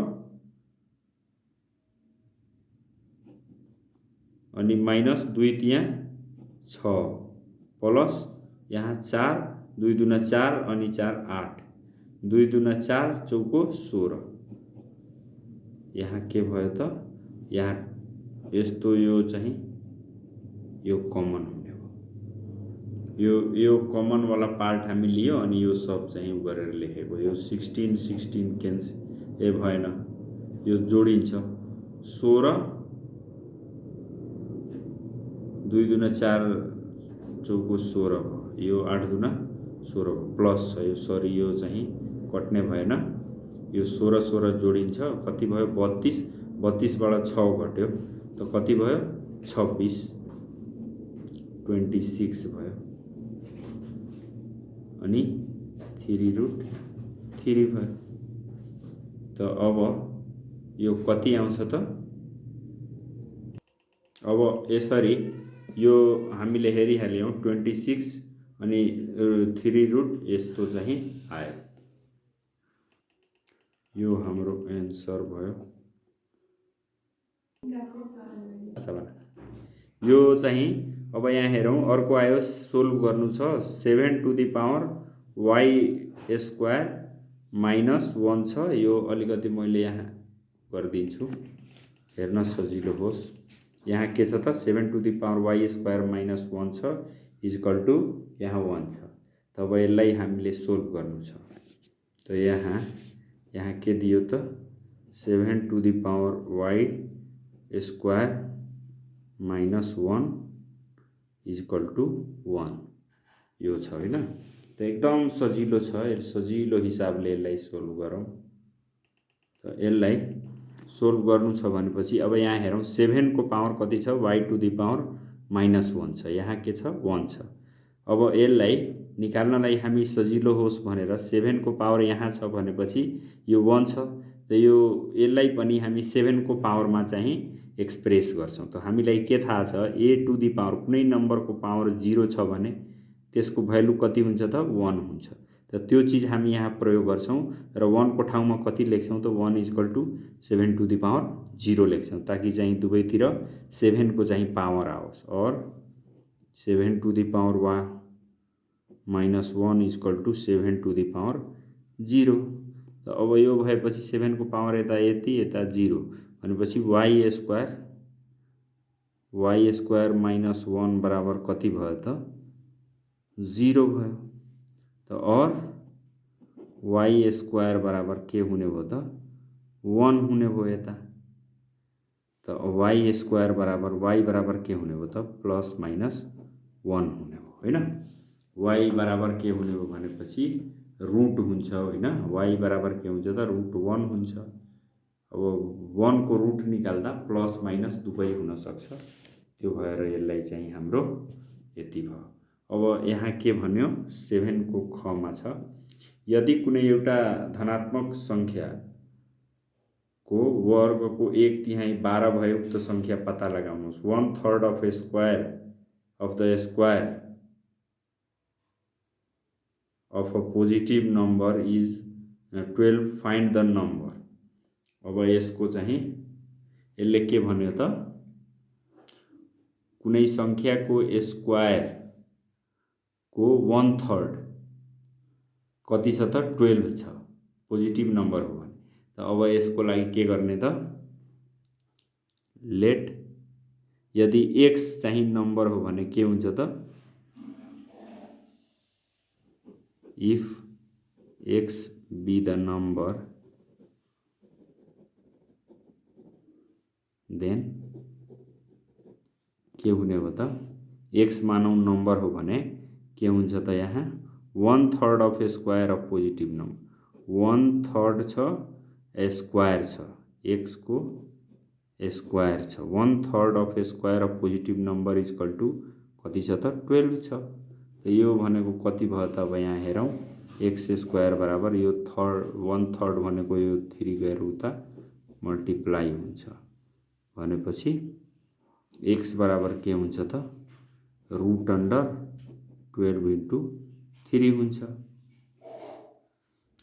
अनि -2 तिया 6 प्लस यहाँ 4 2 दुना 4 अनि 4 8 2 दुना 4 चौको 16 यहाँ के भयो त यहाँ यस्तो यो चाहिँ यो कमन हुने भयो। यो कमन वाला पार्ट हामी लियो अनि यो सब चाहिँ गरेर लेखेको यो 16 16 क्यान्सल ए भएन यो जोडिन्छ 16 2 दुना 4 चौको 16 भयो यो 8 दुना 16 प्लस छ यो सरी यो चाहिँ कट्ने भएन यो 16 16 जोडिन्छ कति भयो 32 32 बाट 6 घट्यो त कति भयो 26 26 भयो अनि 3√3 भयो। त अब यो कति आउँछ त अब यसरी यो हामीले हेरिहाल्यौं 26 अनि 3 यस्तो चाहिँ आयो। यो हाम्रो एन्सर भयो। यो चाहिँ अब यहाँ हेरौं अर्को आयो सोल्भ गर्नु छ 7 to the power y square -1 छ। यो अलिकति मैले यहाँ गर्दिन्छु हेर्न सजिलो होस्। यहाँ के छ त 7 to the power y square -1 छ इक्वल टु यहाँ 1 छ। तब यसलाई हामीले सोल्भ गर्नु छ। त यहाँ के दियो त 7 to the power y square -1 equal to 1 यो छ हैन। त एकदम सजिलो छ सजिलो हिसाबले यसलाई सोल्भ गरौँ। त यसलाई सोल्भ गर्नु छ भनेपछि अब यहाँ हेरौं 7 को पावर कति छ y टु द पावर -1 छ यहाँ के छ 1 छ। अब यसलाई निकाल्नलाई हामी सजिलो होस् भनेर 7 को पावर यहाँ छ भनेपछि यो 1 छ। त यो यसलाई पनि हामी 7 को पावरमा चाहिँ एक्सप्रेस गर्छौं। त हामीलाई के थाहा छ a टु द पावर कुनै नम्बरको पावर 0 छ भने त्यसको भ्यालु कति हुन्छ त 1 हुन्छ। त त्यो चीज हामी यहाँ प्रयोग गर्छौं र 1 को ठाउँमा कति लेख्छौं त 1 = 7 टु द पावर 0 लेख्छौं ताकि चाहिँ दुवैतिर 7 को चाहिँ पावर आओस् और 7 to the power -1 = 7 to the power 0। त अब यो भएपछि 7 को पावर यता यति यता 0 भनेपछि y स्क्वायर माइनस 1 बराबर कति भयो त 0 भयो। त और y स्क्वायर बराबर के हुने भयो त 1 हुने भयो यता। त y स्क्वायर बराबर y बराबर के हुने भयो त प्लस माइनस 1 हुने भयो हैन। y बराबर के हुने भयो भनेपछि रुट हुन्छ हैन। y बराबर के हुन्छ त √1 हुन्छ। अब 1 को रुट निकाल्दा प्लस माइनस दुवै हुन सक्छ। त्यो भएर यसलाई चाहिँ हाम्रो यति भयो। अब यहाँ के भन्यो 7 को ख मा छ यदि कुनै एउटा धनात्मक संख्या को वर्ग को 1/3 12 भए उक्त संख्या पत्ता लगाउनुहोस्। 1/3 of a square of the square of a positive number is 12 find the number। अब यसको चाहिँ यसले के भन्यो त कुनै संख्याको स्क्वायर को 1/3 कति छ त 12 छ पोजिटिभ नम्बर हो भने। त अब यसको लागि के गर्ने त लेट यदि x चाहिँ नम्बर हो भने के हुन्छ त if x be the number then के हुने हो त x मानौ नम्बर हो भने के हुन्छ त यहाँ 1/3 of a square of positive number 1/3 छ स्क्वायर छ x को स्क्वायर छ 1/3 of a square of positive number is equal to कति छ त 12 छ। त यो भनेको कति भयो त अब यहाँ हेरौं x स्क्वायर बराबर यो 1/3 भनेको यो 3 गएर उता मल्टिप्लाई हुन्छ भनेपछि x बराबर के हुन्छ त √12 * 3 हुन्छ।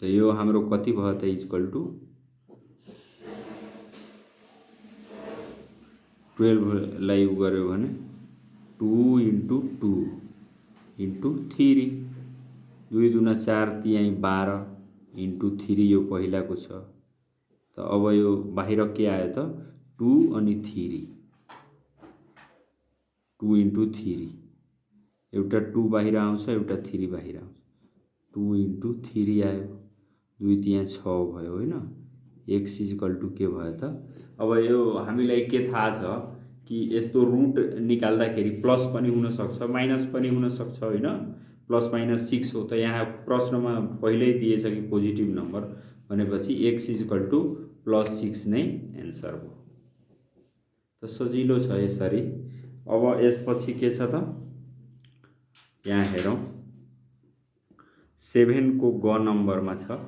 त यो हाम्रो कति भयो त इक्वल टु 12 लाई उ गर्यो भने 2 * 2 * 3 2 दूना 4 तिहाई 12 * 3 यो पहिलाको छ। त अब यो बाहिर के आयो त 2 अनि 3 2 * 3 एउटा 2 बाहिर आउँछ एउटा 3 बाहिर आउँछ 2 * 3 आयो 2 तिहाई 6 भयो हैन। x = के भयो त अब यो हामीलाई के थाहा छ कि यस्तो रुट निकाल्दाखेरि प्लस पनि हुन सक्छ माइनस पनि हुन सक्छ हैन। प्लस माइनस 6 हो त यहाँ प्रश्नमा पहिल्यै दिएछ कि पोजिटिभ नम्बर भनेपछि x = +6 नै एन्सर हो। त सजिलो छ यसरी। अब यसपछि के छ त यहाँ हेरौं 7 को ग नम्बरमा छ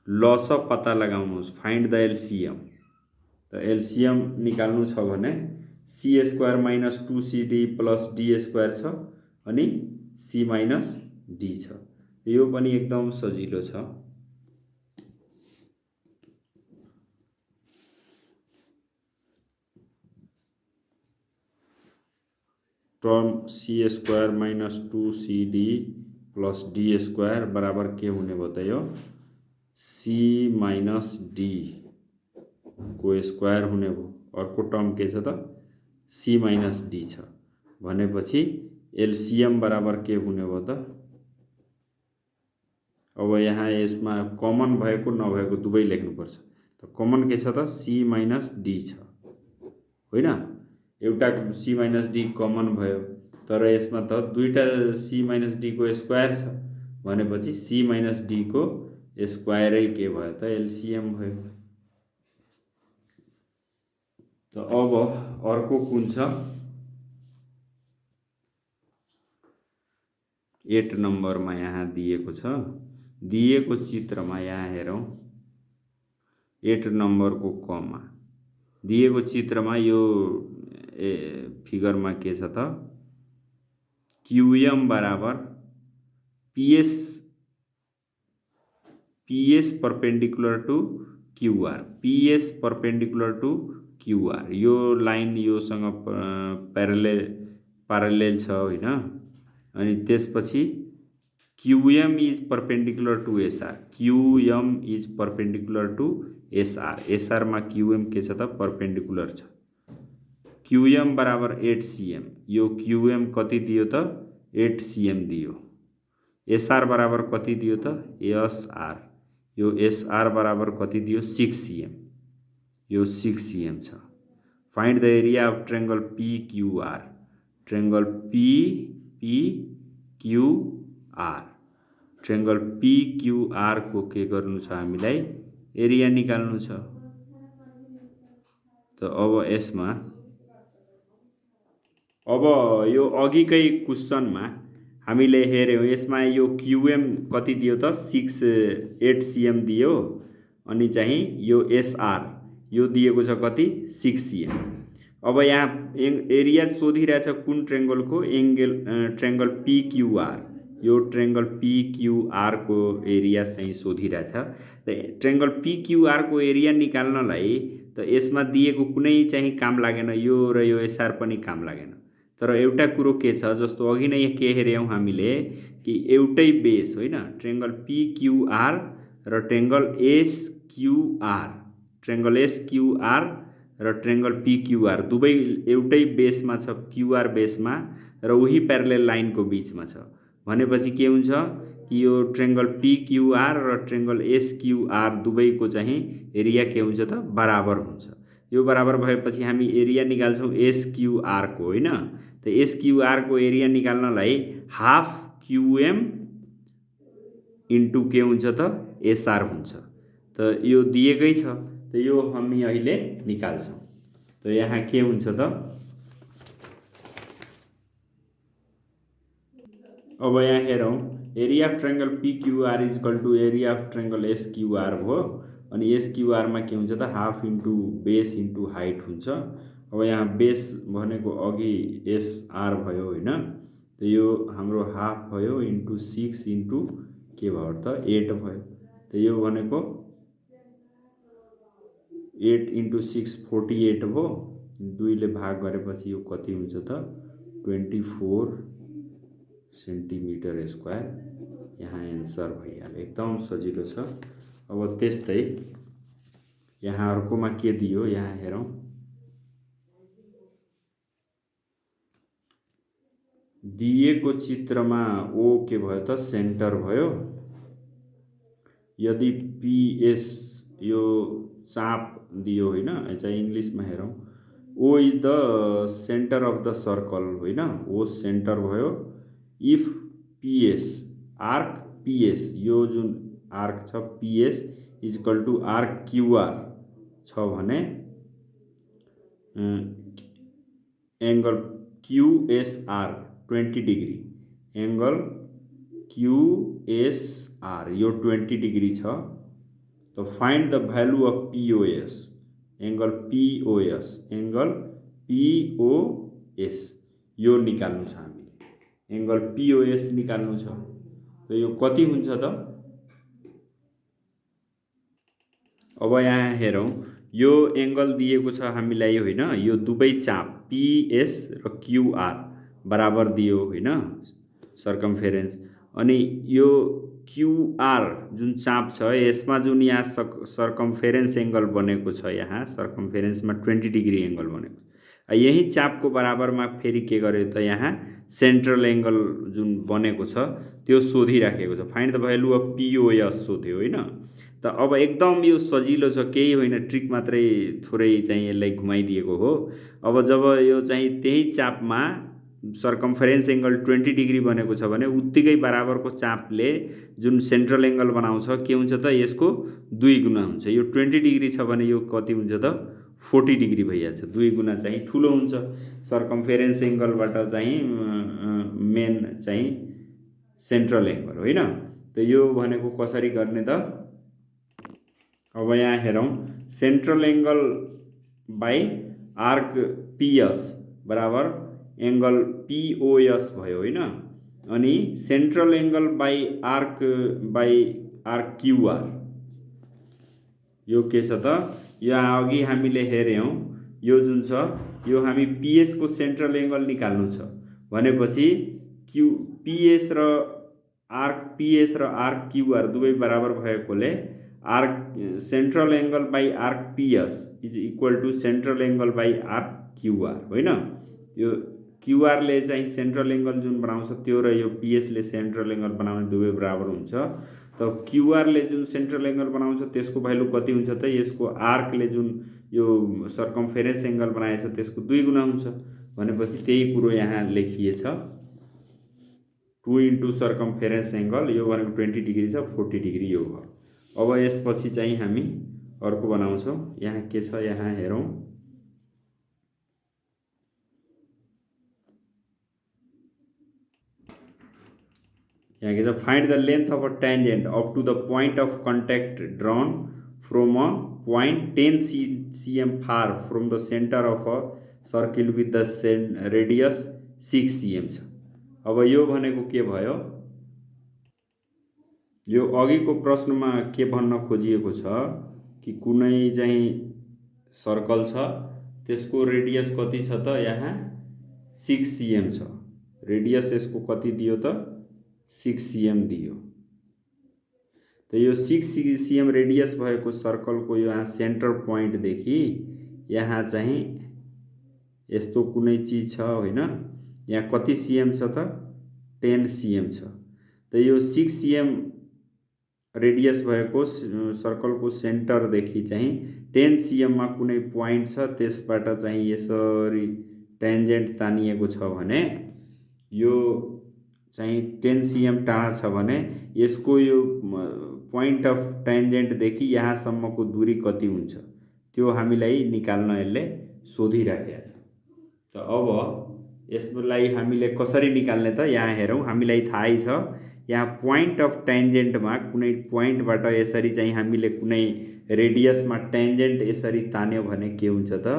लस पत्ता लगाउनुहोस् फाइन्ड द एलसीएम। त एलसीएम निकाल्नु छ भने c² - 2cd + d² छ अनि c - d छ। यो पनि एकदम सजिलो छ। टर्म c² - 2cd + d² बराबर के हुने भयो त यो c - d को स्क्वायर हुने भयो। अर्को टर्म के छ त c - d छ भनेपछि एलसीएम बराबर के हुने भयो त अब यहाँ यसमा कमन भएको नभएको दुवै लेख्नुपर्छ। त कमन के छ त c - d छ हैन। एउटा c - d कमन भयो तर यसमा त दुईटा c - d को स्क्वायर छ भनेपछि c - d को स्क्वायरै के भयो त एलसीएम भयो। त अब अर्को कुन छ 8 नम्बरमा यहाँ दिएको छ। दिएको चित्रमा यहाँ हेरौं 8 नम्बरको क मा दिएको चित्रमा यो फिगरमा के छ त QM बराबर PS perpendicular to QR, PS perpendicular to QR, यो लाइन योसँग प्यारलेल छ होइन। अनि त्यसपछि QM is perpendicular to SR, QM is perpendicular to SR, SR मा QM के छ त परपेंडिकुलर छ। QM बराबर 8 cm, यो QM कति दियो त 8 cm दियो। SR बराबर कति दियो त SR, यो SR बराबर कति दियो 6 cm, यो 6 cm छ। Find the area of triangle PQR, triangle PQR, triangle PQR को के गर्नु छ हामीलाई एरिया निकाल्नु छ। त अब यसमा अब यो अघिकै क्वेशनमा हामीले हेर्यौं, यसमा यो QM कति दियो त 8 cm दियो। अनि चाहिँ यो SR यो दिएको छ कति 6 cm। अब यहाँ एरिया सोधिरहेछ कुन ट्रायंगलको ट्रायंगल PQR, यो ट्रायंगल PQR को एरिया चाहिँ सोधिरहेछ। त ट्रायंगल PQR को एरिया निकाल्नलाई त यसमा दिएको कुनै चाहिँ काम लागेन, यो र यो SR पनि काम लागेन। तर एउटा कुरो के छ, जस्तो अघि नै के हेर्यौं हामीले कि एउटै बेस होइन, ट्रायंगल PQR र ट्रायंगल SQR, ट्रायंगल SQR र ट्रायंगल PQR दुवै एउटै बेसमा छ, QR बेसमा र उही प्यारलेल लाइनको बीचमा छ। भनेपछि के हुन्छ कि यो ट्रायंगल PQR र ट्रायंगल SQR दुवैको चाहिँ एरिया के हुन्छ त बराबर हुन्छ। यो बराबर भएपछि हामी एरिया निकाल्छौं SQR को होइन। त SQR को एरिया निकाल्नलाई हाफ QM इन्टु के हुन्छ त SR हुन्छ। त यो दिएकै छ, त यो हामी अहिले निकाल्छौं। त यहाँ के हुन्छ त, अब यहाँ हेरौं, area of triangle PQR is equal to area of triangle SQR हो। अनि SQR मा के हुन्छ त half into base into height हुन्छ। अब यहाँ बेस भनेको अघि SR भयो होइन। त यो हाम्रो हाफ भयो इन्टु 6 इन्टु के भयो त 8 भयो। त यो भनेको 8 इन्टु 6 48 भयो। 2 ले भाग गरेपछि यो कति हुन्छ त 24 सेन्टिमिटर स्क्वायर। यहाँ एन्सर भइहाल्यो, एकदम सजिलो छ। अब त्यस्तै यहाँ अर्कोमा के दियो, यहाँ हेरौं, दिएको चित्रमा O के भयो त सेन्टर भयो। यदि PS यो चाप दियो होइन, चाहिँ इंग्लिशमा हेरौं, O is the centre of the circle होइन, O सेन्टर भयो। इफ PS आर्क PS, यो जुन आर्क छ PS is equal to arc QR छ भने angle QSR 20 degree, angle QSR यो 20 डिग्री छ। To find the value of POS, angle POS, angle POS यो निकाल्नु छ हामीले, एंगल POS निकाल्नु छ। तो यो कति हुन्छ त, अब यहाँ हेरौं, यो एंगल दिएको छ हामीलाई होइन, यो दुवै चाप PS र QR बराबर दियो होइन सर्कमफेरेन्स। अनि यो QR जुन चाप छ यसमा जुन यहाँ सर्कमफेरेन्स एंगल बनेको छ, यहाँ सर्कमफेरेन्समा 20 डिग्री एंगल बनेको, यही चापको बराबरमा फेरि के गर्यो त यहाँ सेन्ट्रल एंगल जुन बनेको छ त्यो सोधिराखेको छ। Find the value of POS सोध्यो होइन। त अब एकदम यो सजिलो छ, केही होइन, ट्रिक मात्रै थोरै चाहिँ यसलाई घुमाइदिएको हो। अब जब यो चाहिँ त्यही चापमा सर्कमफेरेन्स एंगल 20 डिग्री बनेको छ भने उत्तिकै बराबरको चापले जुन सेन्ट्रल एंगल बनाउँछ के हुन्छ त यसको 2 गुना हुन्छ। यो 20 डिग्री छ भने यो कति हुन्छ त 40 डिग्री भइहाल्छ, 2 गुना चाहिँ ठुलो हुन्छ सर्कमफेरेन्स एंगलबाट चाहिँ मेन चाहिँ सेन्ट्रल एंगल होइन। त यो भनेको कसरी गर्ने त, अब यहाँ हेरौं, central angle by arc PS बराबर एंगल POS भयो होइन। अनि central angle by arc QR यो के छ त यहाँ अघि हामीले हेर्यौं यो जुन छ यो हामी पीएस को सेन्ट्रल एंगल निकाल्नु छ भनेपछि पीएस र आर्क क्यूआर दुवै बराबर भएकोले arc central angle by arc PS is equal to central angle by arc QR होइन। यो क्यूआर ले चाहिँ सेन्ट्रल एंगल जुन बनाउँछ त्यो र यो पीएस ले सेन्ट्रल एंगल बनाउने दुवै बराबर हुन्छ। त क्यूआर ले जुन सेन्ट्रल एंगल बनाउँछ त्यसको भ्यालु कति हुन्छ त यसको आर्क ले जुन यो सर्कमफेरेन्स एंगल बनाएछ त्यसको 2 गुना हुन्छ भनेपछि त्यही कुरो यहाँ लेखिएछ 2 into सर्कमफेरेन्स एंगल यो भनेको 20 डिग्री छ 40 डिग्री यो हो। अब यसपछि चाहिँ हामी अर्को बनाउँछौं यहाँ के छ यहाँ हेरौं यहाँ के छ find the length of a tangent up to the point of contact drawn from a point 10 cm far from the centre of a circle with the radius 6 cm छ। अब यो भनेको के भयो यो अघिको प्रश्नमा के भन्न खोजिएको छ कि कुनै चाहिँ सर्कल छ त्यसको रेडियस कति छ त यहाँ 6 cm छ रेडियस यसको कति दियो त 6 cm दियो। त यो 6 cm रेडियस भएको सर्कल को यहाँ सेन्टर पोइन्ट देखि यहाँ चाहिँ यस्तो कुनै चीज छ होइन यहाँ कति cm छ त 10 cm छ। त यो 6 cm रेडियस भएको सर्कल को सेन्टर देखि चाहिँ 10 cm मा कुनै पोइन्ट छ त्यसबाट चाहिँ यसरी टेन्जेन्ट तानिएको छ भने यो चाहिँ 10 cm टाढा छ भने यसको यो पोइन्ट अफ टेन्जेन्ट देखि यहाँ सम्मको दूरी कति हुन्छ त्यो हामीलाई निकाल्न यसले सोधिराखेको छ। त अब यसलाई हामीले कसरी निकाल्ने त यहाँ हेरौं हामीलाई थाहै छ यहाँ पोइन्ट अफ टेन्जेन्ट मा कुनै पोइन्ट बाट यसरी चाहिँ हामीले कुनै रेडियस मा टेन्जेन्ट यसरी तान्यो भने के हुन्छ त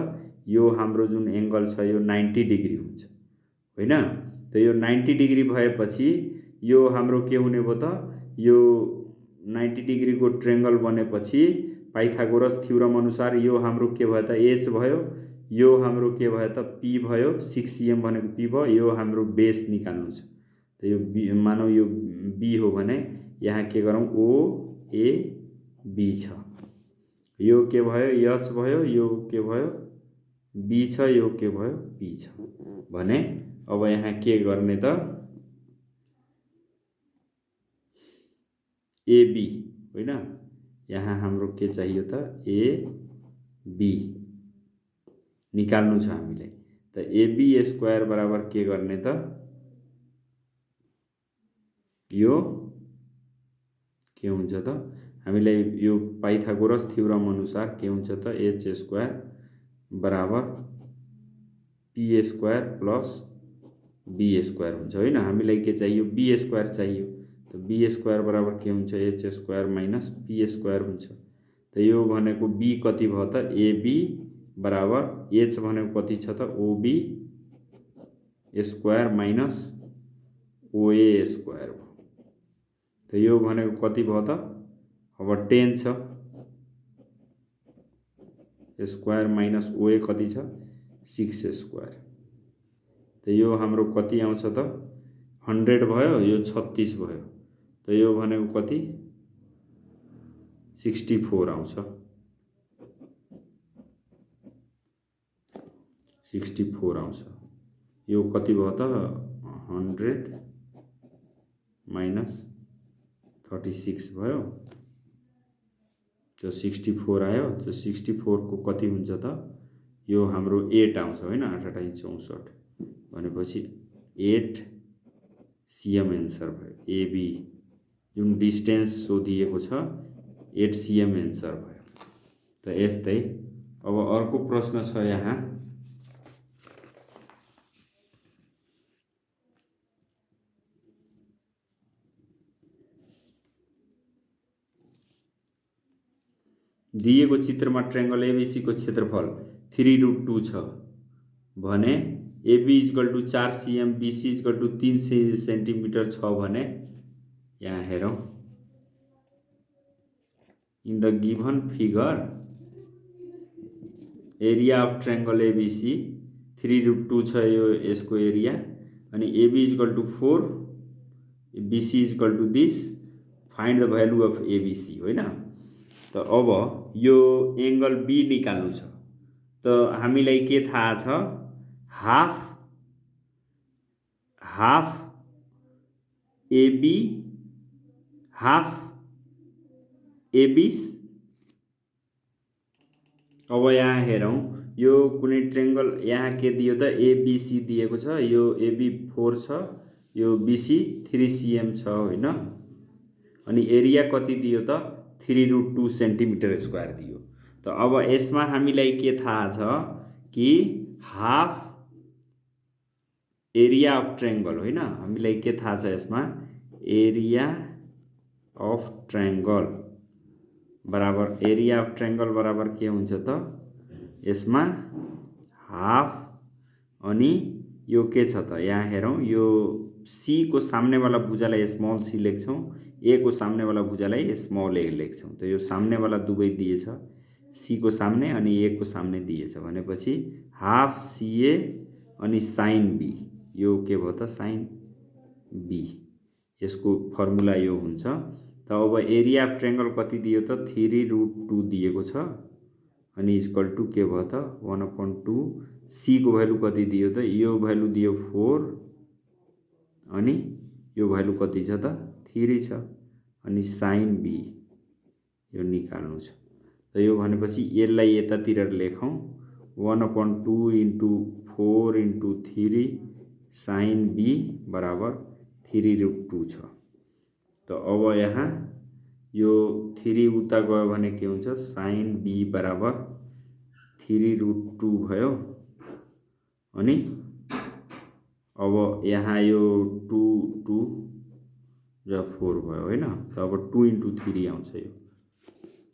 यो हाम्रो जुन एंगल छ यो 90 डिग्री हुन्छ हैन। त यो 90 डिग्री भएपछि यो हाम्रो के हुने भयो त यो 90 डिग्री को ट्रायंगल बनेपछि पाइथागोरस थ्योरम अनुसार यो हाम्रो के भयो त h भयो यो हाम्रो के भयो त p भयो 6 cm भनेको p भयो यो हाम्रो बेस निकाल्नु छ। त यो मानौ यो b हो भने यहाँ के गरौं o a b छ यो के भयो h भयो यो के भयो b छ यो के भयो p छ भने अब यहाँ के गर्ने त AB हैन यहाँ हाम्रो के चाहियो त AB निकाल्नु छ हामीले। त AB स्क्वायर बराबर के गर्ने त यो के हुन्छ त हामीलाई यो पाइथागोरस थ्योरम अनुसार के हुन्छ त h स्क्वायर बराबर p square plus b square हुन्छ हैन। हामीलाई के चाहियो b स्क्वायर चाहियो त b स्क्वायर बराबर के हुन्छ h square minus p square हुन्छ। त यो भनेको b कति भयो त ab बराबर h भनेको कति छ त ob square minus oa square भयो। त यो भनेको कति भयो त अब 10 छ स्क्वायर माइनस oa कति छ 6 स्क्वायर। त यो हाम्रो कति आउँछ त 100 भयो यो 36 भयो। त यो भनेको कति 64 आउँछ 64 आउँछ। यो कति भयो त 100 माइनस 36 भयो त्यो 64 आयो। त्यो 64 को कति हुन्छ त यो हाम्रो 8 आउँछ हैन 8 8 64 भनेपछि 8 cm आन्सर भयो। AB जुन डिस्टेन्स सोधिएको छ 8 cm आन्सर भयो। त यस्तै अब अर्को प्रश्न छ यहाँ दिएको चित्रमा ट्रायंगल ABC को क्षेत्रफल 3√2 छ भने AB equal to 4 cm, BC equal to 3 centimetre छ भने यहाँ हेरौँ in the given figure area of triangle ABC 3√2 छ यो यसको एरिया अनि AB equal to 4 BC equal to this find the value of ABC होइन। त अब यो एंगल बी निकाल्नु छ त हामीलाई के थाहा छ हाफ एबी हाफ एबीस। अब यहाँ हेरौँ यो कुनै ट्रायंगल यहाँ के दियो त एबीसी दिएको छ यो एबी 4 छ यो बीसी 3 cm छ होइन अनि एरिया कति दियो त 3√2 सेन्टिमिटर स्क्वायर दियो। त अब यसमा हामीलाई के थाहा छ कि हाफ एरिया अफ ट्रायंगल होइन हामीलाई के थाहा छ यसमा एरिया अफ ट्रायंगल बराबर एरिया अफ ट्रायंगल बराबर के हुन्छ त यसमा हाफ अनि यो के छ त यहाँ हेरौँ यो सी को सामने वाला भुजालाई स्मल सी लेख्छौँ ए को सामने वाला भुजालाई स्मल ए लेख्छौँ। त यो सामने वाला दुवै दिएछ सी को सामने अनि ए को सामने दिएछ भनेपछि हाफ सीए अनि साइन बी यो के भयो त साइन बी यसको फर्मुला यो हुन्छ। त अब एरिया अफ ट्रायंगल कति दियो त 3√2 दिएको छ अनि इक्वल टू के भयो त 1/2 सी को भ्यालु कति दियो त यो भ्यालु दियो 4 अनि यो भ्यालु कति छ त 3 छ अनि साइन बी यो निकाल्नु छ। त यो भनेपछि यसलाई यतातिर लेखौँ 1/2 × 4 × 3 साइन बी बराबर 3√2 छ। त अब यहाँ यो 3 उता गयो भने के हुन्छ साइन बी बराबर 3√2 भयो अनि अब यहाँ यो 2 2 र 4 भयो होइन। त अब 2 × 3 आउँछ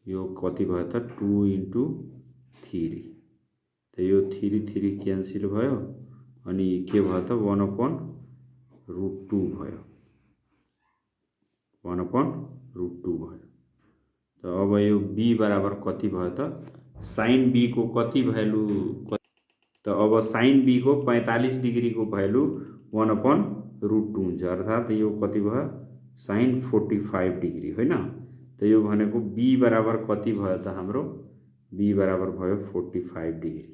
यो कति भयो त 2 × 3 त यो 3 3 क्यान्सल भयो अनि के भयो त 1/√2 भयो 1/√2 भयो। त अब यो b बराबर कति भयो त साइन b को कति भ्यालु त अब साइन b को 45 डिग्री को भ्यालु 1/√2 हुन्छ अर्थात् यो कति भयो साइन 45 डिग्री होइन। त यो भनेको b बराबर कति भयो त हाम्रो b बराबर भयो 45 डिग्री।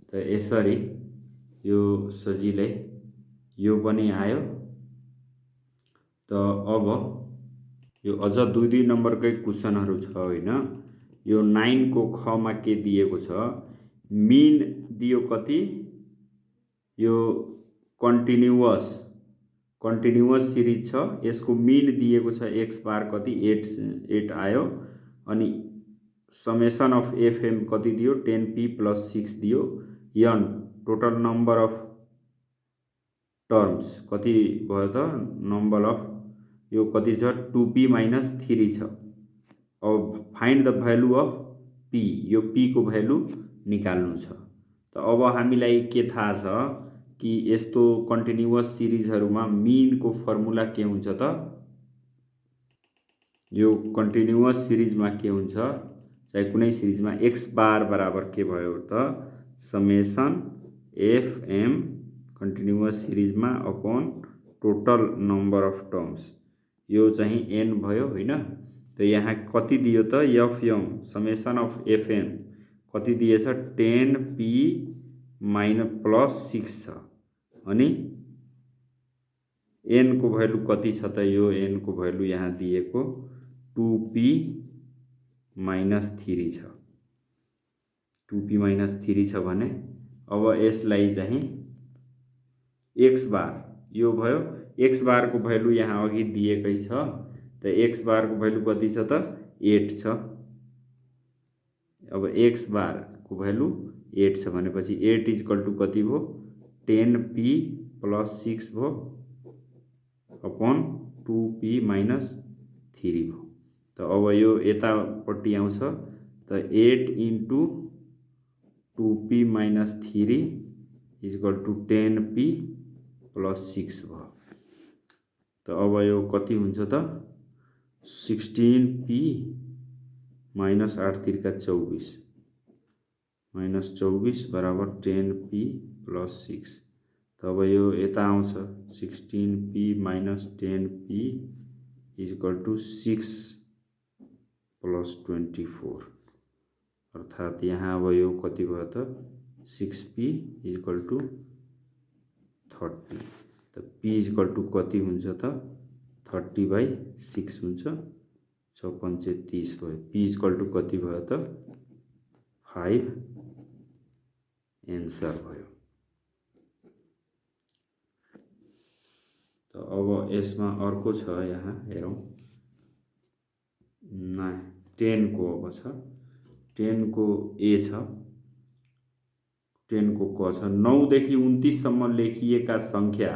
त यसरी यो सजिलै यो पनि आयो। त अब यो अझ 2 नम्बरकै क्वेशनहरु छ होइन। यो 9 को ख मा के दिएको छ मीन दियो कति यो कन्टिन्युअस सिरिज छ यसको मीन दिएको छ x बार कति 8 आयो अनि समेसन अफ एफएम कति दियो 10p + 6 दियो n total number of terms कति भयो त नम्बर अफ यो कति छ 2p - 3 छ। अब find the value of p यो p को भ्यालु निकाल्नु छ। त अब हामीलाई के थाहा छ कि यस्तो कन्टिन्युअस सिरिजहरुमा मीन को फर्मुला के हुन्छ त यो कन्टिन्युअस सिरिजमा के हुन्छ चाहे कुनै सिरिजमा x बार बराबर के भयो त समेसन fm कन्टिन्युअस सिरिजमा upon total number of terms यो चाहिँ n भयो हैन। त यहाँ कति दियो त fm समेसन अफ fm कति दिएछ 10p - +6 छ अनि n को भ्यालु कति छ त यो n को भ्यालु यहाँ दिएको 2p - 3 छ 2p - 3 छ भने अब यसलाई चाहिँ x बार यो भयो x बार को भ्यालु यहाँ अघि दिएकै छ। त x बार को भ्यालु कति छ त 8 छ। अब x बार को भ्यालु 8 छ भनेपछि 8 = कति भयो 10p + 6 भयो अपॉन 2p - 3 भयो। त अब यो यतापट्टि आउँछ त 8 × 2p - 3 equal two 10p plus 6 भयो। त अब यो कति हुन्छ त 16p माइनस 8 तिर्का 24 माइनस 24 बराबर 10p प्लस 6। तब यो यता आउँछ 16p minus 10p equal two 6 plus 24 अर्थात यहाँ अब यो कति भयो त 6p इक्वल टू 30। त p इक्वल टू कति हुन्छ त 30/6 हुन्छ 6×5 = 30 भयो। p इक्वल टू कति भयो त 5 एन्सर भयो। त अब यसमा अर्को छ यहाँ हेरौँ 10 को अब छ 10 को ए छ 10 को क छ 9 देखि 29 सम्म लेखिएका संख्या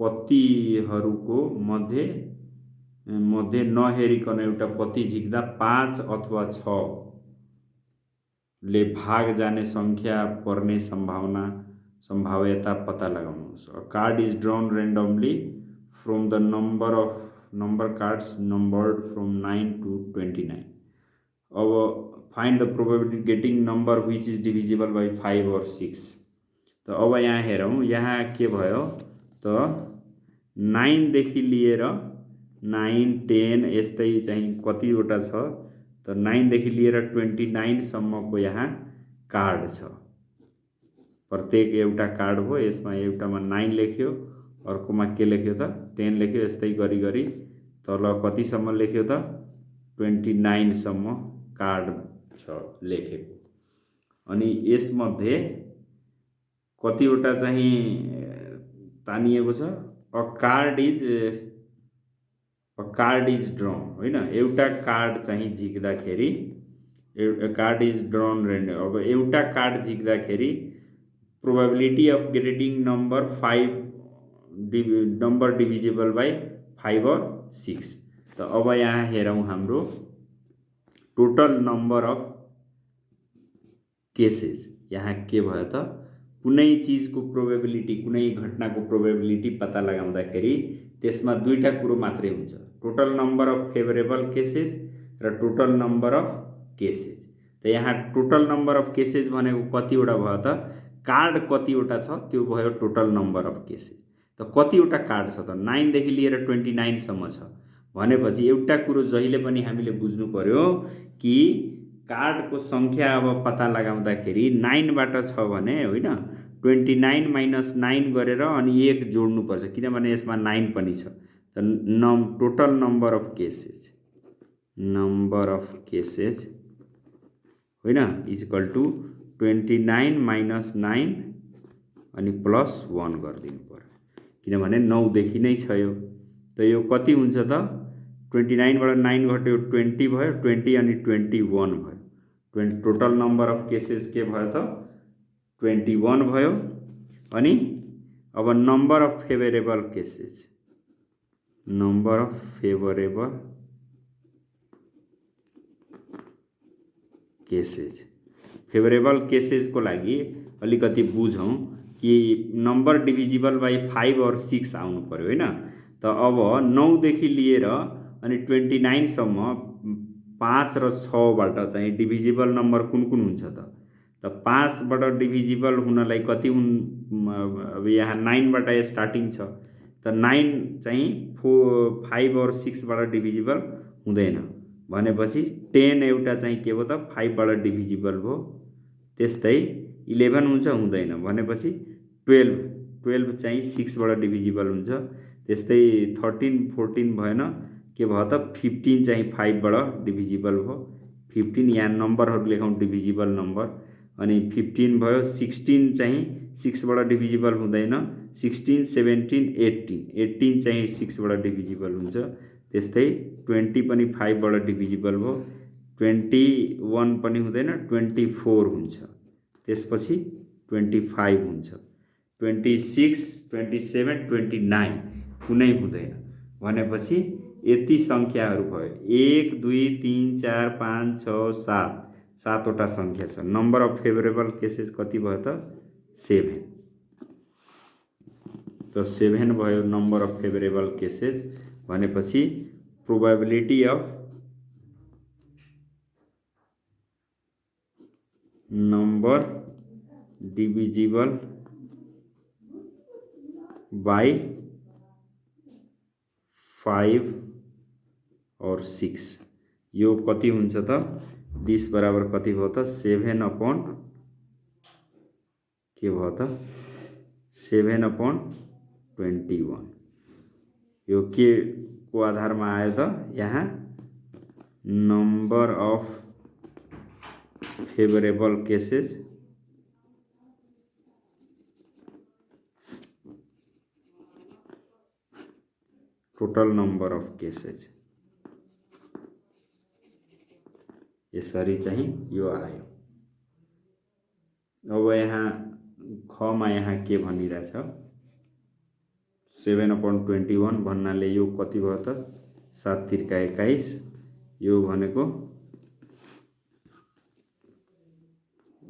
पत्तीहरूको मध्ये नहेरिकन एउटा पत्ती झिक्दा 5 अथवा 6 ले भाग जाने संख्या पर्ने संभाव्यता पत्ता लगाउनुहोस्। A card is drawn randomly from the number cards numbered from 9 to 29. अब find the probability getting number which is divisible by 5 or 6. त अब यहाँ हेरौँ यहाँ के भयो त 9 देखि लिएर 9 10 यस्तै चाहिँ कतिवटा छ त 9 देखि लिएर 29 सम्मको यहाँ कार्ड छ। प्रत्येक एउटा कार्ड हो यसमा एउटामा 9 लेख्यो अर्कोमा के लेख्यो त 10 लेख्यो यस्तै गरी गरी तल कतिसम्म लेख्यो त 29 सम्म कार्ड छ लेखेको। अनि यसमध्ये कतिवटा चाहिँ तानिएको छ अ कार्ड इज ड्रन होइन एउटा कार्ड चाहिँ झिक्दाखेरि कार्ड इज ड्रन रेन्डम। अब एउटा कार्ड झिक्दाखेरि probability of getting number 5 number divisible by 5 और 6। त अब यहाँ हेरौँ हाम्रो टोटल नम्बर अफ केसेस यहाँ के भयो त कुनै चीजको प्रोबेबिलिटी कुनै घटनाको प्रोबेबिलिटी पत्ता लगाउँदाखेरि त्यसमा दुईटा कुरो मात्रै हुन्छ total number of favourable cases र टोटल नम्बर अफ केसेस। त यहाँ टोटल नम्बर अफ केसेस भनेको कतिवटा भयो त कार्ड कतिवटा छ त्यो भयो टोटल नम्बर अफ केसेस। त कतिवटा कार्ड छ त 9 देखि लिएर 29 सम्म छ भनेपछि एउटा कुरो जहिले पनि हामीले बुझ्नु पर्यो कि कार्डको संख्या अब पत्ता लगाउँदाखेरि 9 बाट छ भने होइन 29 माइनस 9 गरेर अनि 1 जोड्नु पर्छ किनभने यसमा 9 पनि छ। त टोटल नम्बर अफ केसेस होइन इज इक्वल टू 29 माइनस 9 अनि प्लस 1 गरिदिनु पर्यो किनभने 9 देखि नै छ यो। त यो कति हुन्छ त 29 बाट 9 घट्यो 20 भयो 20 अनि 21 भयो टोटल नम्बर अफ केसेस के भयो त 21 भयो। अनि अब नम्बर अफ फेभरेबल केसेस को लागि अलिकति बुझौँ कि नम्बर डिभिजिबल बाई 5 और 6 आउनु पर्यो होइन। त अब 9 देखि लिएर अनि 29 सम्म 5 र 6 बाट चाहिँ डिभिजिबल नम्बर कुन कुन हुन्छ त 5 बाट डिभिजिबल हुनलाई कति अब यहाँ 9 बाट स्टार्टिङ छ त 9 चाहिँ 5 और 6 बाट डिभिजिबल हुँदैन भनेपछि 10 एउटा चाहिँ के भयो त 5 बाट डिभिजिबल भयो। त्यस्तै 11 हुन्छ हुँदैन भनेपछि 12 चाहिँ 6 बाट डिभिजिबल हुन्छ। त्यस्तै 13 14 भएन के भयो त 15 चाहिँ 5 बाट डिभिजिबल भयो 15 यहाँ नम्बरहरू लेखौँ डिभिजिबल नम्बर अनि 15 भयो 16 चाहिँ 6 बाट डिभिजिबल हुँदैन 16 17 18 चाहिँ 6 बाट डिभिजिबल हुन्छ। त्यस्तै 20 पनि 5 बाट डिभिजिबल भयो 21 पनि हुँदैन 24 हुन्छ त्यसपछि 25 हुन्छ 26 27 29 कुनै हुँदैन भनेपछि यति संख्याहरू भयो 1 2 3 4 5 6 7 7वटा संख्या छ। नम्बर अफ फेभरेबल केसेस कति भयो त 7 त 7 भयो नम्बर अफ फेभरेबल केसेस भनेपछि probability of number divisible by 5 और 6 यो कति हुन्छ त 20 बराबर कति भयो त 7 अपॉन के भयो त 7 अपॉन 21 यो के को आधारमा आयो त यहाँ number of favourable cases total number of cases यसरी चाहिँ यो आयो। अब यहाँ खमा यहाँ के भनिरहेछ 7/21 भन्नाले यो कति भयो त 7 तिर्का 21 यो भनेको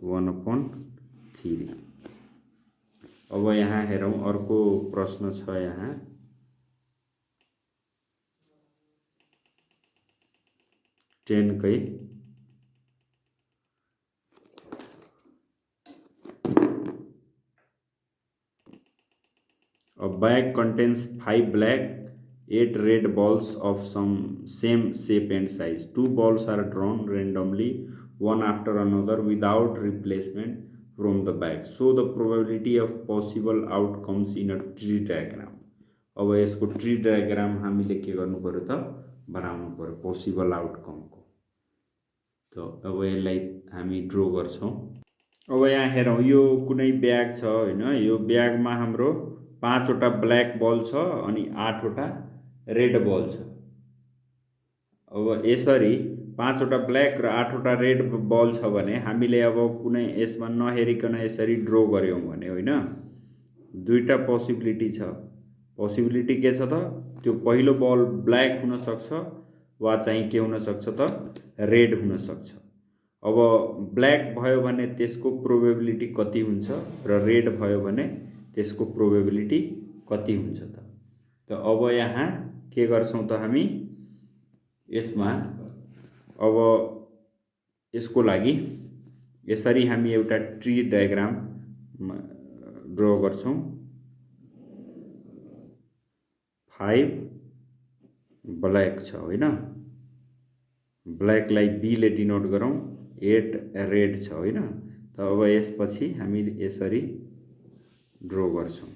1/3। अब यहाँ हेरौं अर्को प्रश्न छ यहाँ टेन कै A bag contains 5 black, 8 red balls of some same shape and size. 2 balls are drawn randomly, one after another, without replacement from the bag. So the probability of possible outcomes in a tree diagram. अब यसको tree diagram हामीले के गर्नु पर्यो त बनाउनु पर्यो possible outcome को। तो अब यसलाई हामी ड्रा गर्छौं। अब यहाँ हेरौं यो कुनै ब्याग छ हैन यो ब्यागमा हाम्रो 5 वटा ब्ल्याक बल छ अनि 8 वटा रेड बल छ। अब यसरी 5 वटा ब्ल्याक र 8 वटा रेड बल छ भने हामीले अब कुनै यसमा नहेरिकन यसरी ड्रा गर्यौं भने हैन दुईटा पोसिबिलिटी छ। पोसिबिलिटी के छ त त्यो पहिलो बल ब्ल्याक हुन सक्छ वा चाहिँ के हुन सक्छ त रेड हुन सक्छ। अब ब्ल्याक भयो भने त्यसको प्रोबेबिलिटी कति हुन्छ र रेड भयो भने त्यसको प्रोबेबिलिटी कति हुन्छ त। तो अब यहाँ के गर्छौं त हामी यसमा अब यसको लागि यसरी हामी एउटा ट्री डायग्राम ड्रा गर्छौं। 5 ब्ल्याक छ हैन ब्ल्याक लाई बी ले डिनोट गरौं 8 रेड छ हैन। त अब यसपछि हामी यसरी ड्रा गर्छौं।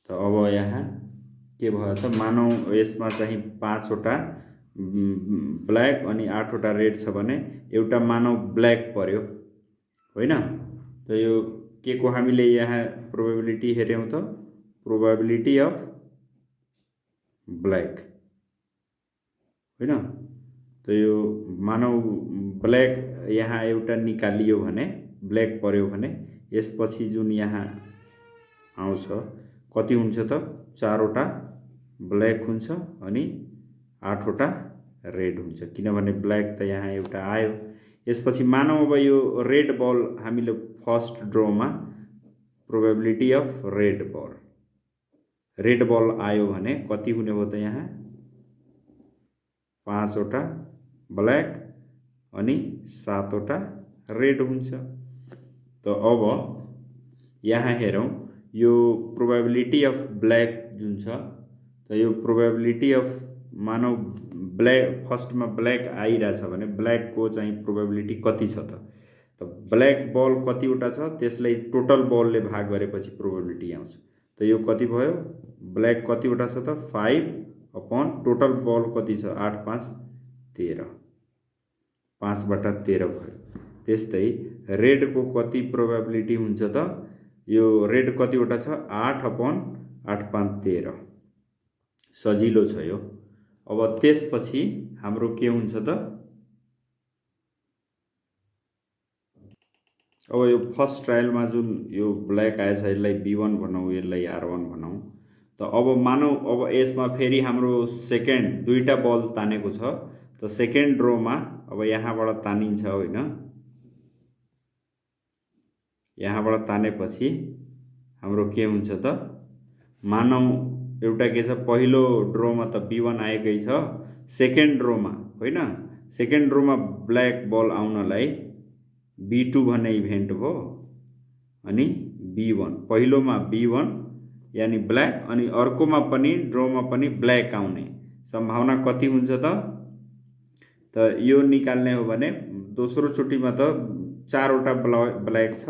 त अब यहाँ के भयो त मानौ यसमा चाहिँ 5 वटा ब्ल्याक अनि 8 वटा रेड छ भने एउटा मानौ ब्ल्याक पर्यो हैन। त यो के को हामीले यहाँ प्रोबेबिलिटी हेर्यौं त प्रोबेबिलिटी अफ ब्ल्याक हैन। त यो मानौ ब्ल्याक यहाँ एउटा निकालियो भने ब्ल्याक पर्यो भने यसपछि जुन यहाँ आउँछ कति हुन्छ त 4 वटा ब्ल्याक हुन्छ अनि 8 वटा रेड हुन्छ किनभने ब्ल्याक त यहाँ एउटा आयो। यसपछि मानौ अब यो रेड बल हामीले फर्स्ट ड्रमा प्रोबेबिलिटी अफ रेड बल आयो भने कति हुने भयो त यहाँ 5 वटा ब्ल्याक अनि 7 वटा रेड हुन्छ। तो अब यहाँ हेरौं यो प्रोबेबिलिटी अफ ब्ल्याक जुन छ त यो प्रोबेबिलिटी अफ मानौ ब्ल्याक फर्स्ट में ब्ल्याक आइराछ भने ब्ल्याक को चाहिँ प्रोबेबिलिटी कति छ त ब्ल्याक बल कति वटा छ त्यसलाई टोटल बल ले भाग गरेपछि प्रोबेबिलिटी आउँछ। त यो कति भयो ब्ल्याक कति वटा छ त 5 अपॉन टोटल बल कति छ 8 5 13 5/13 भयो। त्यस्तै रेड को कति प्रोबेबिलिटी हुन्छ त यो रेड कति वटा छ 8 अपॉन 8 5 13 सजिलो छ यो। अब त्यसपछि हाम्रो के हुन्छ त अब यो फर्स्ट ट्रायलमा जुन यो ब्ल्याक आएछ यसलाई B1 भनौं यसलाई R1 भनौं। त अब मानौ अब यसमा फेरि हाम्रो सेकेन्ड दुईटा बल तानेको छ त सेकेन्ड ड्रोमा अब यहाँबाट तानिन्छ हैन। यहाँबाट तानेपछि हाम्रो के हुन्छ त, मानौ एउटा के छ, पहिलो ड्रोमा त B1 आएकै छ, सेकेन्ड ड्रोमा होइन, सेकेन्ड ड्रोमा ब्ल्याक बल आउनलाई B2 भन्ने इभेन्ट भयो अनि B1, पहिलोमा B1 यानि ब्ल्याक अनि अर्कोमा पनि ड्रोमा पनि ब्ल्याक आउने सम्भावना कति हुन्छ त यो निकाल्ने हो भने दोस्रो चोटिमा त 4वटा ब्ल्याक छ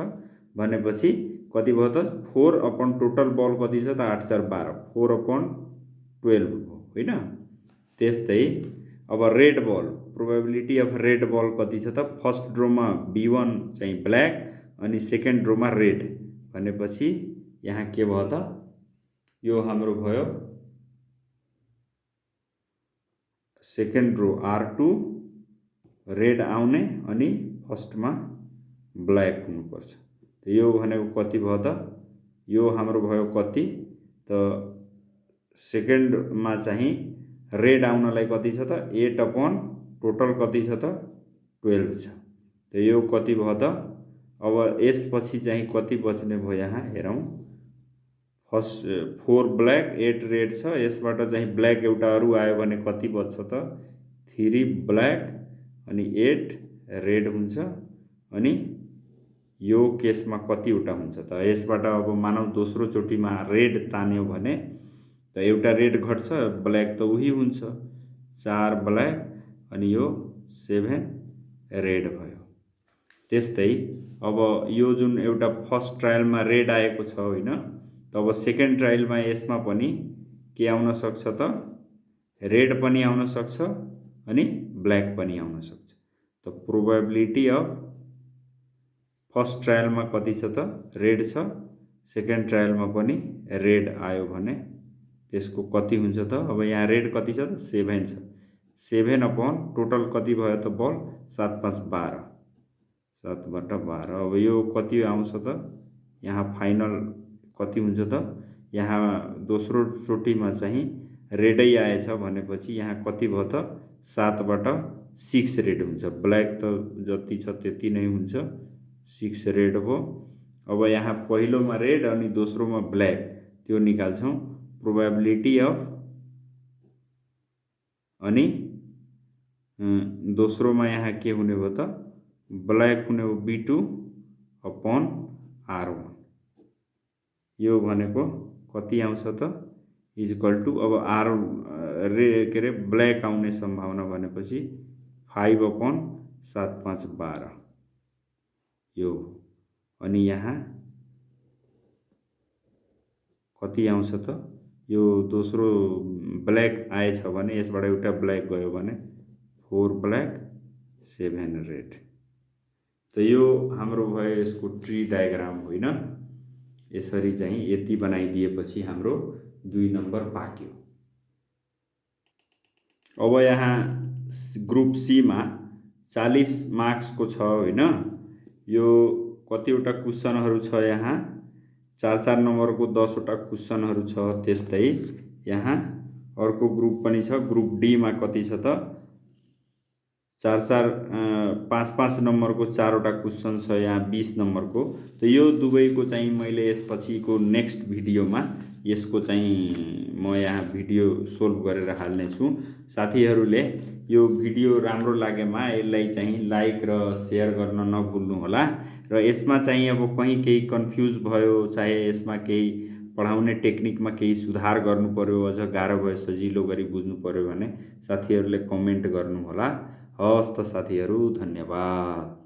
भनेपछि कति भयो त 4 अपन टोटल बल कति छ त 8 4 12, 4/12 भयो होइन। त्यस्तै अब red ball, probability of red ball कति छ त, फर्स्ट ड्रोमा B1 चाहिँ ब्ल्याक अनि सेकेन्ड ड्रोमा रेड भनेपछि यहाँ के भयो त, यो हाम्रो भयो सेकेन्ड ड्रो R2 रेड आउने अनि फर्स्टमा ब्ल्याक हुनुपर्छ। यो भनेको कति भयो त, यो हाम्रो भयो कति त, सेकेन्डमा चाहिँ रेड आउनलाई कति छ त 8 टोटल कति छ त 12 छ। त यो कति भयो त, अब यसपछि चाहिँ कति बच्ने भयो यहाँ हेरौँ, फर्स्ट 4 ब्ल्याक 8 रेड छ, यसबाट चाहिँ ब्ल्याक एउटा अरू आयो भने कति बच्छ त 3 ब्ल्याक अनि 8 रेड हुन्छ अनि यो केसमा कतिवटा हुन्छ त, यसबाट अब मानौ दोस्रो चोटिमा रेड तान्यो भने त एउटा रेड घट्छ, ब्ल्याक त उही हुन्छ 4 ब्ल्याक अनि यो 7 रेड भयो। त्यस्तै अब यो जुन एउटा फर्स्ट ट्रायलमा रेड आएको छ होइन, तब सेकेन्ड ट्रायलमा यसमा पनि के आउन सक्छ त, रेड पनि आउन सक्छ अनि ब्ल्याक पनि आउन सक्छ। त प्रोबेबिलिटी अफ फर्स्ट ट्रायलमा कति छ त रेड छ, सेकेन्ड ट्रायलमा पनि रेड आयो भने त्यसको कति हुन्छ त, अब यहाँ रेड कति छ त 7 छ, 7 टोटल कति भयो त बल 7 5 12, 7/12। अब यो कति आउँछ त, यहाँ फाइनल कति हुन्छ त, यहाँ दोस्रो चोटिमा चाहिँ रेडै आएछ भनेपछि यहाँ कति भयो त 7/6 रेड हुन्छ, ब्ल्याक त जति छ त्यति नै हुन्छ 6 रेड भयो। अब यहाँ पहिलोमा रेड अनि दोस्रोमा ब्ल्याक त्यो निकाल्छौँ, प्रोबेबिलिटी अफ अनि दोस्रोमा यहाँ के हुने भयो त ब्ल्याक हुने हो B2/R1, यो भनेको कति आउँछ त इक्वल टु, अब के अरे ब्ल्याक आउने सम्भावना भनेपछि 5/7 5 12 यो, अनि यहाँ कति आउँछ त, यो दोस्रो ब्ल्याक आएछ भने यसबाट एउटा ब्ल्याक गयो भने 4 ब्ल्याक 7 रेड। त यो हाम्रो भयो यसको ट्री डायग्राम होइन। यसरी चाहिँ यति बनाइदिएपछि हाम्रो 2 नम्बर पाक्यो। अब यहाँ ग्रुप सी मा 40 मार्क्सको छ होइन, यो कतिवटा क्वेशनहरू छ, यहाँ 4-4 नम्बरको 10वटा क्वेशनहरू छ। त्यस्तै यहाँ अर्को ग्रुप पनि छ, ग्रुप डी मा कति छ त 5-5 नम्बरको 4वटा क्वेशन छ, यहाँ 20 नम्बरको। त यो दुवैको चाहिँ मैले यसपछिको नेक्स्ट भिडियोमा यसको चाहिँ म यहाँ भिडियो सोल्भ गरेर हाल्ने छु। साथीहरूले यो भिडियो राम्रो लागेमा यसलाई चाहिँ लाइक र सेयर गर्न नभुल्नु होला। र यसमा चाहिँ अब कहीँ केही कन्फ्युज भयो, चाहे यसमा केही पढाउने टेक्निकमा केही सुधार गर्नु पर्यो, अझ गाह्रो भयो सजिलो गरी बुझ्नु पर्यो भने साथीहरूले कमेन्ट गर्नु होला। हवस् त साथीहरू, धन्यवाद।